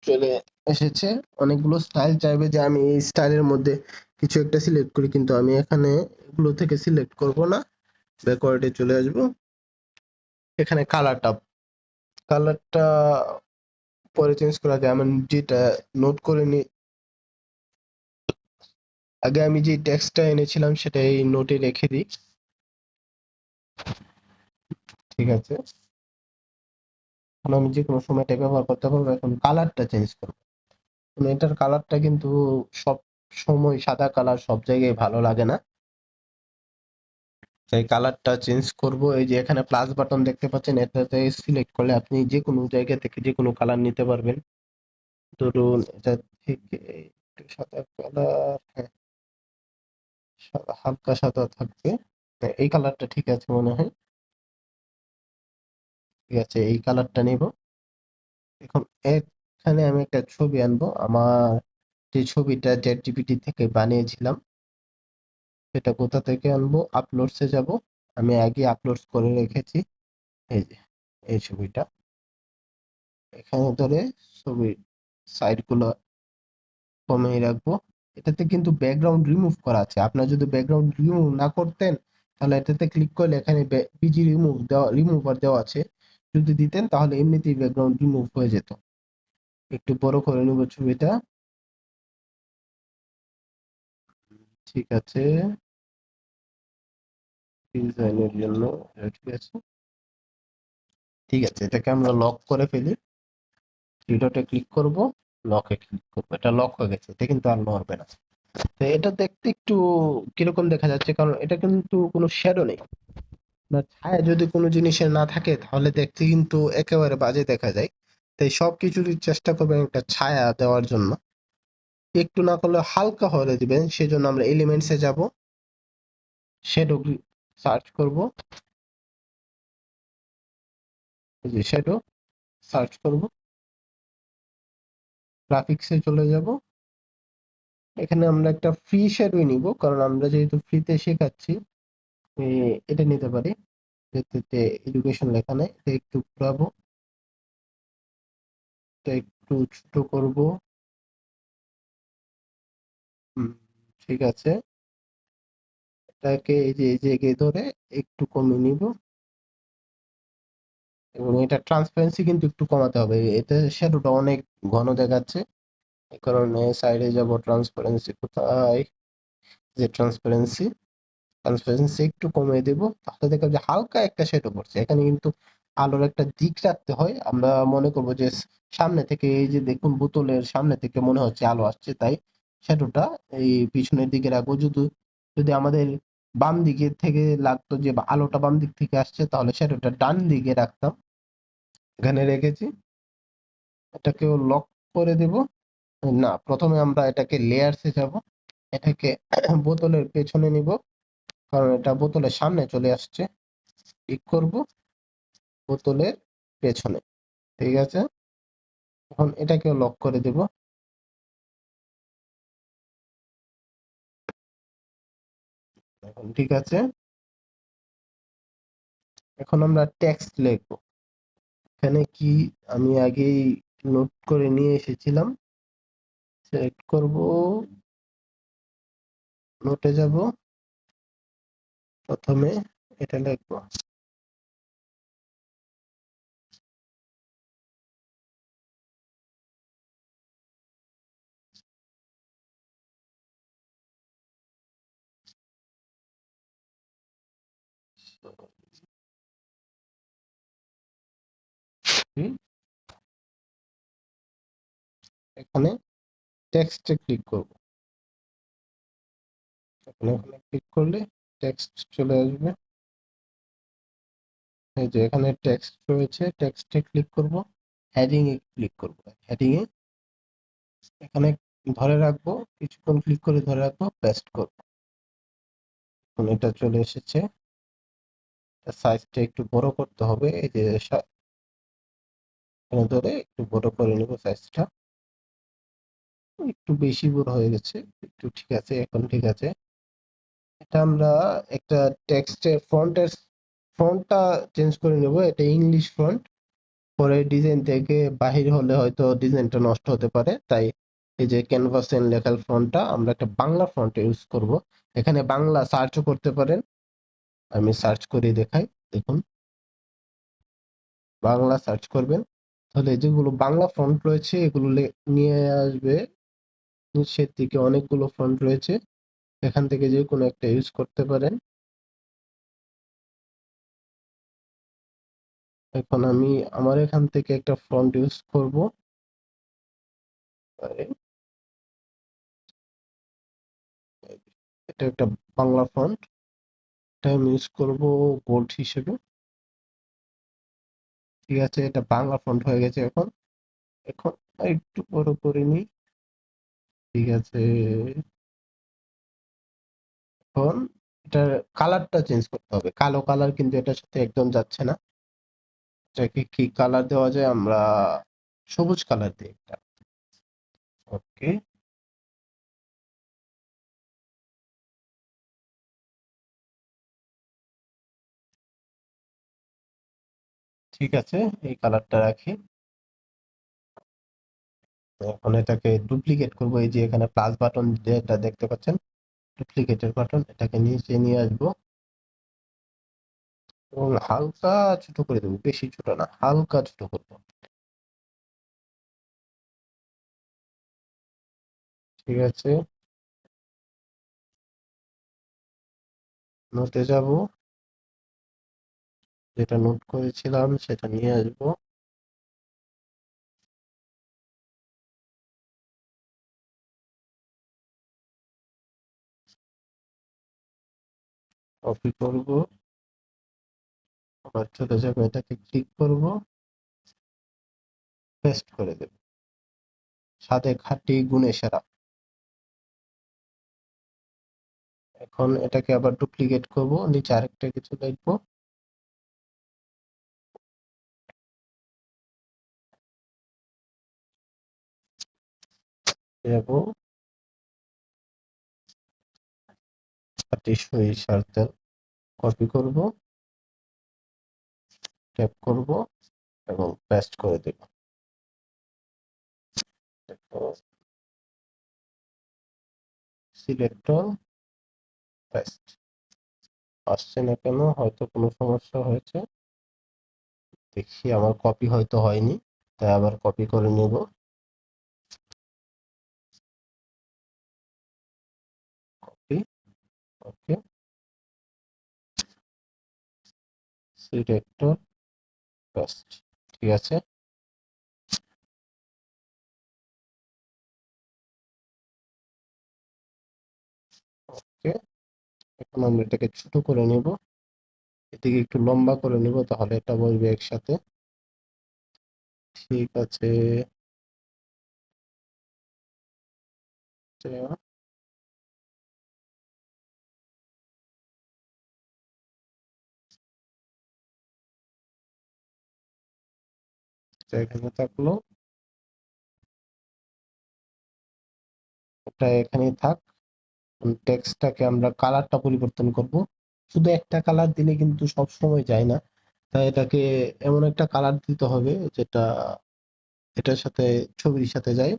চলে এসেছে, অনেকগুলো স্টাইল চাইবে যে আমি এই স্টাইলের মধ্যে কিছু একটা সিলেক্ট করি, কিন্তু আমি এখানে এগুলো থেকে সিলেক্ট করব না, ব্যাকওয়ার্ডে চলে আসবো। এখানে কালারটা কালারটা পরে চেঞ্জ করা যায়, আমি যেটা নোট করে নি, আগে আমি যে টেক্সটটা এনেছিলাম সেটা এই নোটে রেখে দিই। ঠিক আছে, এখন আমি যে কোনো সময় এটা ব্যবহার করতে পারবো। এখন কালারটা চেঞ্জ করবো। এটার কালারটা কিন্তু সব সময় সাদা কালার সব জায়গায় ভালো লাগে না, তাই কালারটা চেঞ্জ করব। এই যে এখানে প্লাস বাটন দেখতে পাচ্ছেন, এটাতে সিলেক্ট করলে আপনি যে কোনো জায়গা থেকে যে কোনো কালার নিতে পারবেন। ধরুন এটা থেকে একটু সাদা কালার, হ্যাঁ হালকা সাদা থাকবে। হ্যাঁ, এই কালারটা ঠিক আছে মনে হয়। ঠিক আছে, এই কালারটা নিব। এখন এখানে আমি একটা ছবি আনবো, আমার যে ছবিটা চ্যাট জিপিটি থেকে বানিয়েছিলাম সেটা কোথা থেকে আনবো, আপলোডসে যাব। আমি আগে আপলোড করে রেখেছি। এই যে এই ছবিটা এখানে ধরে ছবির সাইড গুলো কমিয়ে রাখবো। এটাতে কিন্তু ব্যাকগ্রাউন্ড রিমুভ করা আছে, আপনার যদি ব্যাকগ্রাউন্ড রিমুভ না করতেন তাহলে এটাতে ক্লিক করলে এখানে পিজি রিমুভার দেওয়া আছে, যদি দিতেন তাহলে এমনিতেই ব্যাকগ্রাউন্ড রিমুভ হয়ে যেত। একটু বড় করে নেব ছবিটা। ঠিক আছে, ডিজাইনের জন্য ঠিক আছে। ঠিক আছে, এটাকে আমরা লক করে ফেলি। থ্রি ডটে ক্লিক করব, লকে ক্লিক করবো, এটা লক হয়ে গেছে, এটা কিন্তু আর নড়বে না। তো এটা দেখতে একটু কিরকম দেখা যাচ্ছে, কারণ এটা কিন্তু কোনো শ্যাডো নেই। না, ছায়া যদি কোনো জিনিসের না থাকে তাহলে দেখতে কিন্তু একেবারে বাজে দেখা যায়। তাই সবকিছুরই চেষ্টা করবেন একটা ছায়া দেওয়ার জন্য, একটু না করলে হালকা হলে দিবেন। সেজন্য আমরা এলিমেন্টসে যাব, শ্যাডো সার্চ করব। এই যে শ্যাডো সার্চ করব, গ্রাফিক্সে চলে যাব। এখানে আমরা একটা ফ্রি শ্যাডো নিব, কারণ আমরা যেহেতু ফ্রিতে শেখাচ্ছি এটা নিতে পারি। এতে এডুকেশন লেখা নেই, এটা একটু ঘোরাবো, এটা একটু ছোট করব। হুম, ঠিক আছে, এটাকে এই জায়গায় ধরে একটু কমিয়ে নিব। এবং এটা ট্রান্সপারেন্সি কিন্তু একটু কমাতে হবে, এতে শ্যাডোটা অনেক ঘন দেখাচ্ছে। এই কারণে সাইডে যাব, ট্রান্সপারেন্সি কোথায়, যে ট্রান্সপারেন্সি, ট্রান্সপারেন্সি একটু কমিয়ে দেব। তাহলে দেখো যে হালকা একটা শ্যাডো পড়ছে। এখানে কিন্তু আলোর একটা দিক রাখতে হয়, আমরা মনে করব যে সামনে থেকে, এই যে দেখুন বোতলের সামনে থেকে মনে হচ্ছে আলো আসছে, তাই শ্যাডোটা এই পিছনের দিকে রাখবো। যদি যদি আমাদের বাম দিকে থেকে লাগতো যে আলোটা বাম দিক থেকে আসছে, তাহলে শ্যাডোটা ডান দিকে রাখতাম। এখানে রেখেছি, এটাকেও লক করে দেব। না, প্রথমে আমরা এটাকে লেয়ারসে যাব, এটাকে বোতলের পেছনে নিব, কারণ এটা বোতলের সামনে চলে আসছে। ক্লিক করব বোতলের পেছনে। ঠিক আছে, এখন এটাকেও লক করে দেব। এখন ঠিক আছে, এখন আমরা টেক্সট লিখব। এখানে কি আমি আগেই নোট করে নিয়ে এসেছিলাম, সিলেক্ট করব, নোটে যাব, প্রথমে এটা লিখব। এখানে টেক্সটে ক্লিক করব। এখানে ক্লিক করলে টেক্সট চলে আসবে। এই যে এখানে টেক্সট রয়েছে, টেক্সটে ক্লিক করব, হেডিং এ ক্লিক করব। হেডিং এ এখানে ধরে রাখবো, কিছুক্ষণ ক্লিক করে ধরে রাখবো, পেস্ট করব। এখন এটা চলে এসেছে। সাইজটা একটু বড় করতে হবে, এই যে এখানে ধরে একটু বড় করে নেব সাইজটা। একটু বেশি বড় হয়ে গেছে, একটু ঠিক আছে, এখন ঠিক আছে। এটা আমরা একটা টেক্সটের ফন্টটা চেঞ্জ করে নেব, এটা ইংলিশ ফন্ট। পরে ডিজাইন থেকে বাহির হলে হয়তো ডিজাইনটা নষ্ট হতে পারে, তাই এই যে ক্যানভাসের লেখার ফন্টটা আমরা একটা বাংলা ফন্ট ইউজ করব। এখানে বাংলা সার্চও করতে পারেন, আমি সার্চ করে দেখাই, দেখুন। বাংলা সার্চ করবেন, তাহলে যেগুলো বাংলা ফন্ট রয়েছে এগুলো নিয়ে আসবে। নিচের দিকে অনেকগুলো ফন্ট রয়েছে, এখান থেকে যে কোনো একটা ইউজ করতে পারেন। এখন আমি আমার এখান থেকে একটা ফন্ট ইউজ করব। এটা একটা বাংলা ফন্ট, এটা আমি ইউজ করব বোল্ড হিসেবে। ঠিক আছে, এটা বাংলা ফন্ট হয়ে গেছে। এখন এখন একটু বড় করে নিই। ঠিক আছে, এখন এটার কালারটা চেঞ্জ করতে হবে, কালো কালার কিন্তু এটার সাথে একদম যাচ্ছে না। এটাকে কি কালার দেওয়া যায়, আমরা সবুজ কালার দিই একটা। ওকে, ঠিক আছে, এই কালারটা রাখি। এখন এটাকে ডুপ্লিকেট করব, এই যে এখানে প্লাস বাটন যেটা দেখতে পাচ্ছেন, ডুপ্লিকেটের বাটন, এটাকে নিচে নিয়ে আসবো এবং হালকা ছোট করে দেবো, বেশি ছোট না, হালকা ছোট করবো। ঠিক আছে, নোটে যাব, যেটা নোট করেছিলাম সেটা নিয়ে আসবো। কপি করব, আবার চলে যাবো, এটাকে ক্লিক করব, পেস্ট করে দেব। সাথে খাঁটি গুণে সেরা। এখন এটাকে আবার ডুপ্লিকেট করব, নিচে আরেকটা কিছু লিখবো, যাব খাঁটি সরিষার তেল, কপি করব, ট্যাপ করব এবং পেস্ট করে দেব। Selector, paste. আসছে না কেন, হয়তো কোনো সমস্যা হয়েছে। দেখি আমার কপি হয়তো হয়নি, তাই আবার কপি করে নেব। কপি, ওকে, সিলেক্টর, পেস্ট। ঠিক আছে, ওকে। এখন আমরা এটাকে ছোট করে নেব, এদিকে একটু লম্বা করে নেব, তাহলে এটা বসবে একসাথে। ঠিক আছে, এটা এখানে থাকলো, এটা এখানেই থাক। টেক্সটটাকে আমরা কালারটা পরিবর্তন করব। শুধু একটা কালার দিলে কিন্তু সব সময় যায় না, তাই এটাকে এমন একটা কালার দিতে হবে যেটা এটার সাথে, ছবির সাথে যায়।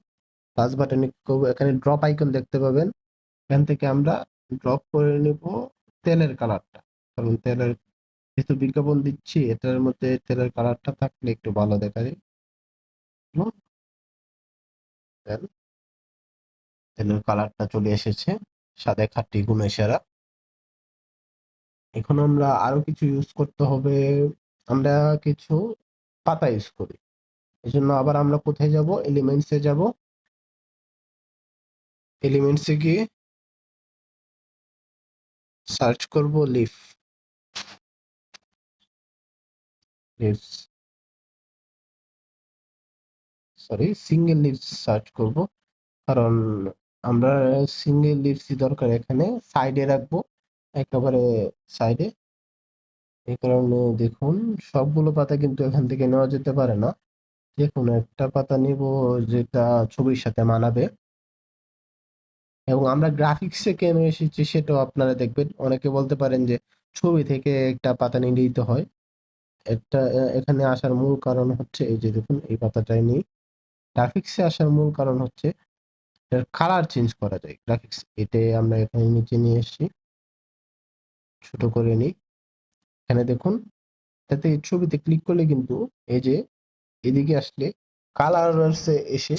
প্লাস বাটনে করবো, এখানে ড্রপ আইকন দেখতে পাবেন, এখান থেকে আমরা ড্রপ করে নেব তেলের কালারটা, কারণ তেলের যেহেতু বিজ্ঞাপন দিচ্ছি, এটার মধ্যে তেলের কালারটা থাকলে একটু ভালো দেখা যায়। হুম, তেল, তেলের কালারটা চলে এসেছে, সাদা খাঁটি গুণে সেরা। এখন আমরা আরো কিছু ইউজ করতে হবে, আমরা কিছু পাতা ইউজ করি। এই জন্য আবার আমরা কোথায় যাব, এলিমেন্টসে যাব, এলিমেন্টসে গিয়ে সার্চ করব leaf, leaves, sorry single leaves search করব, কারণ আমরা সিঙ্গেল লিভসই দরকার, এখানে সাইডে রাখবো, একেবারে সাইডে। এই কারণে দেখুন, সবগুলো পাতা কিন্তু এখান থেকে নেওয়া যেতে পারে না, যে কোনো একটা পাতা নিব যেটা ছবির সাথে মানাবে। এবং আমরা গ্রাফিক্সে কেন এসেছি সেটাও আপনারা দেখবেন, অনেকে বলতে পারেন যে ছবি থেকে একটা পাতা নিয়ে নিতে হয়। একটা এখানে আসার মূল কারণ হচ্ছে, এই যে দেখুন এই পাতাটাই নেই, গ্রাফিক্সে আসার মূল কারণ হচ্ছে এর কালার চেঞ্জ করা যায় গ্রাফিক্স। এতে আমরা এখানে নিচে নিয়ে এসেছি, ছোট করে নিই, এখানে দেখুন তাতে ছবিতে ক্লিক করলে কিন্তু এই যে এদিকে আসলে কালারসে এসে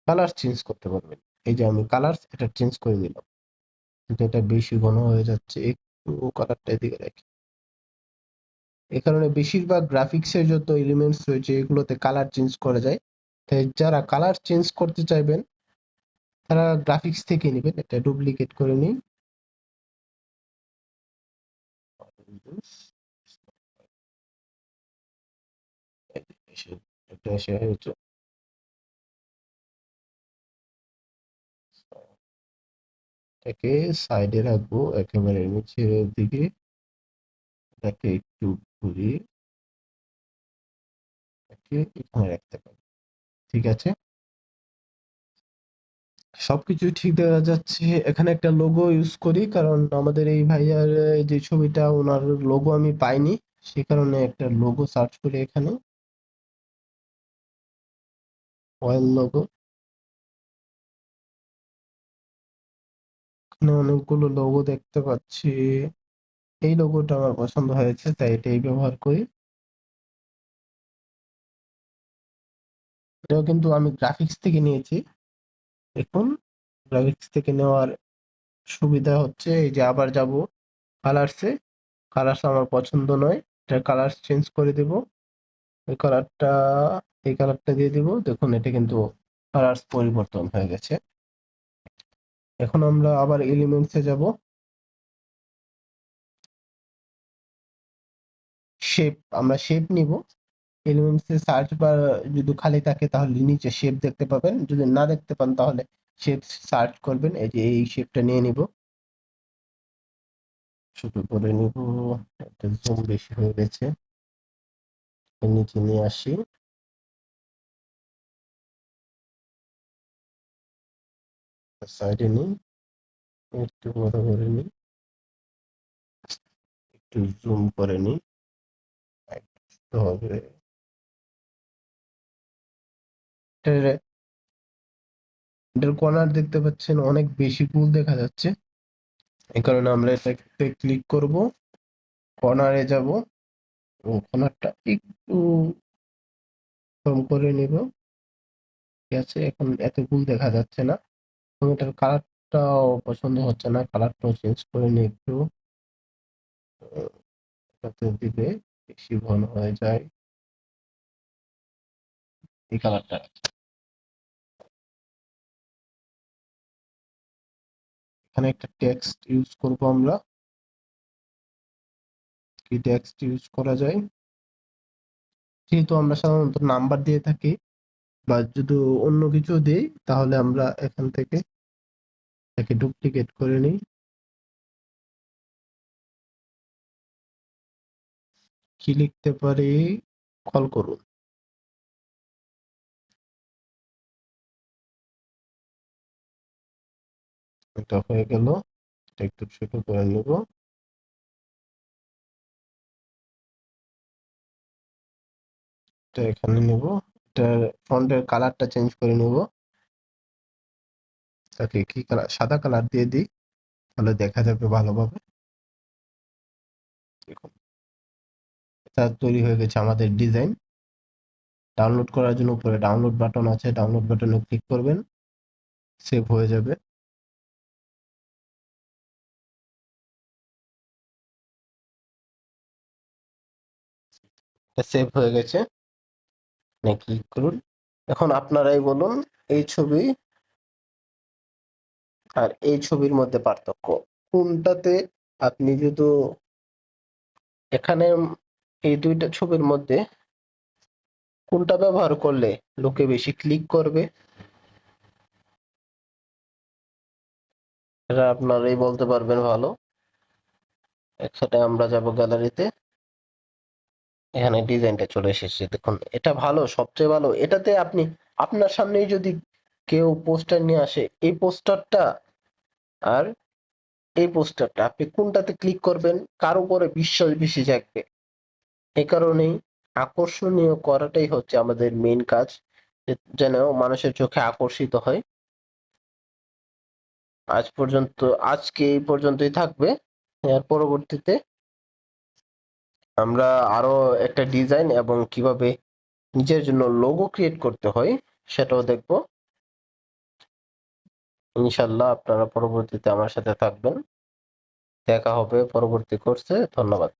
কালার চেঞ্জ করতে পারবেন। এই যে আমি কালার এটা চেঞ্জ করে দিলাম, কিন্তু এটা বেশি ঘন হয়ে যাচ্ছে, একটু কালারটা এদিকে রাখি। এই কারণে বেশিরভাগ গ্রাফিক্সের যত এলিমেন্টস রয়েছে এগুলোতে কালার চেঞ্জ করা যায়। তাই যারা কালার চেঞ্জ করতে চাইবেন তারা গ্রাফিক্স থেকে নেবেন। এটা ডুপ্লিকেট করে নিই। এটা এসে হয়েছে, এটাকে সাইডে রাখবো একেবারে নিচের দিকে, এটাকে একটু ঘুরিয়ে এটাকে এখানে রাখতে পারি। ঠিক আছে, সবকিছু ঠিক দেখা যাচ্ছে। এখানে একটা লোগো ইউজ করি, কারণ আমাদের এই ভাইয়ার যে ছবিটা ওনার লোগো আমি পাইনি, সে কারণে একটা লোগো সার্চ করি এখানে, অয়েল লোগো। এখানে অনেকগুলো লোগো দেখতে পাচ্ছি, এই লোগোটা আমার পছন্দ হয়েছে তাই এটাই ব্যবহার করি। এটাও কিন্তু আমি গ্রাফিক্স থেকে নিয়েছি। এখন গ্রাফিক্স থেকে নেওয়ার সুবিধা হচ্ছে এই যে আবার যাব কালারসে, কালারস আমার পছন্দ নয়, এটা কালার চেঞ্জ করে দেব। এই কালারটা, এই কালারটা দিয়ে দিব, দেখুন এটা কিন্তু কালারস পরিবর্তন হয়ে গেছে। এখন আমরা আবার এলিমেন্টসে যাব, শেপ, আমরা শেপ নিব। এলিমেন্টসে সার্চ বার যদি খালি থাকে তাহলে নিচে শেপ দেখতে পাবেন, যদি না দেখতে পান তাহলে শেপ সার্চ করবেন। এই যে এই শেপটা নিয়ে নিব, ছোট করে নিব, একটা জুম বেশি হয়ে গেছে, এর নিচে নিয়ে আসি, সাইডে নিই, একটু বড় করে নিই, একটু জুম করে নিই, একটু হবে। এটার এটার কর্নার দেখতে পাচ্ছেন অনেক বেশি পুল দেখা যাচ্ছে, এই কারণে আমরা এটাতে ক্লিক করব, কর্নারে যাব, ও কর্নারটা একটু কম করে নিব। ঠিক আছে, এখন এত পুল দেখা যাচ্ছে না, এবং এটার কালারটাও পছন্দ হচ্ছে না, কালারটাও চেঞ্জ করে নিই একটু, যাতে দিলে বেশি ঘন হয়ে যায়। এই কালারটা, এখানে একটা টেক্সট ইউজ করব আমরা। কি টেক্সট ইউজ করা যায়? যেহেতু আমরা সাধারণত নাম্বার দিয়ে থাকি বা যদি অন্য কিছু দিই, তাহলে আমরা এখান থেকে এটাকে ডুপ্লিকেট করে নিই। কি লিখতে পারি? কল করুন। এটা হয়ে গেল, এটা একটু ছোট করে নেব, এটা এখানে নেব, এটার ফন্টের কালারটা চেঞ্জ করে নেব, তাকে কি কালার, সাদা কালার দিয়ে দিই, তাহলে দেখা যাবে ভালোভাবে। দেখুন, এটা তৈরি হয়ে গেছে আমাদের ডিজাইন। ডাউনলোড করার জন্য উপরে ডাউনলোড বাটন আছে, ডাউনলোড বাটনে ক্লিক করবেন, সেভ হয়ে যাবে। এটা সেভ হয়ে গেছে, ক্লিক করুন। এখন আপনারাই বলুন এই ছবি আর এই ছবির মধ্যে পার্থক্য কোনটাতে। আপনি যদি এখানে এই দুইটা ছবির মধ্যে কোনটা ব্যবহার করলে লোকে বেশি ক্লিক করবে, এটা আপনারাই বলতে পারবেন ভালো। একসাথে আমরা যাব গ্যালারিতে, এখানে ডিজাইনটা চলে এসেছে, দেখুন এটা ভালো, সবচেয়ে ভালো। এটাতে আপনি আপনার সামনেই যদি কেউ পোস্টার নিয়ে আসে, এই পোস্টারটা আর এই পোস্টারটা, আপনি কোনটাতে ক্লিক করবেন, কার উপরে বিশ্বাস বেশি জাগবে। এই কারণেই আকর্ষণীয় করাটাই হচ্ছে আমাদের মেইন কাজ, যেন মানুষের চোখে আকর্ষিত হয়। আজ পর্যন্ত, আজকে এই পর্যন্তই থাকবে। এর পরবর্তীতে আমরা আরো একটা ডিজাইন এবং কিভাবে নিজের জন্য লোগো ক্রিয়েট করতে হয় সেটাও দেখবো। ইনশাল্লাহ আপনারা পরবর্তীতে আমার সাথে থাকবেন। দেখা হবে পরবর্তী কোর্সে। ধন্যবাদ।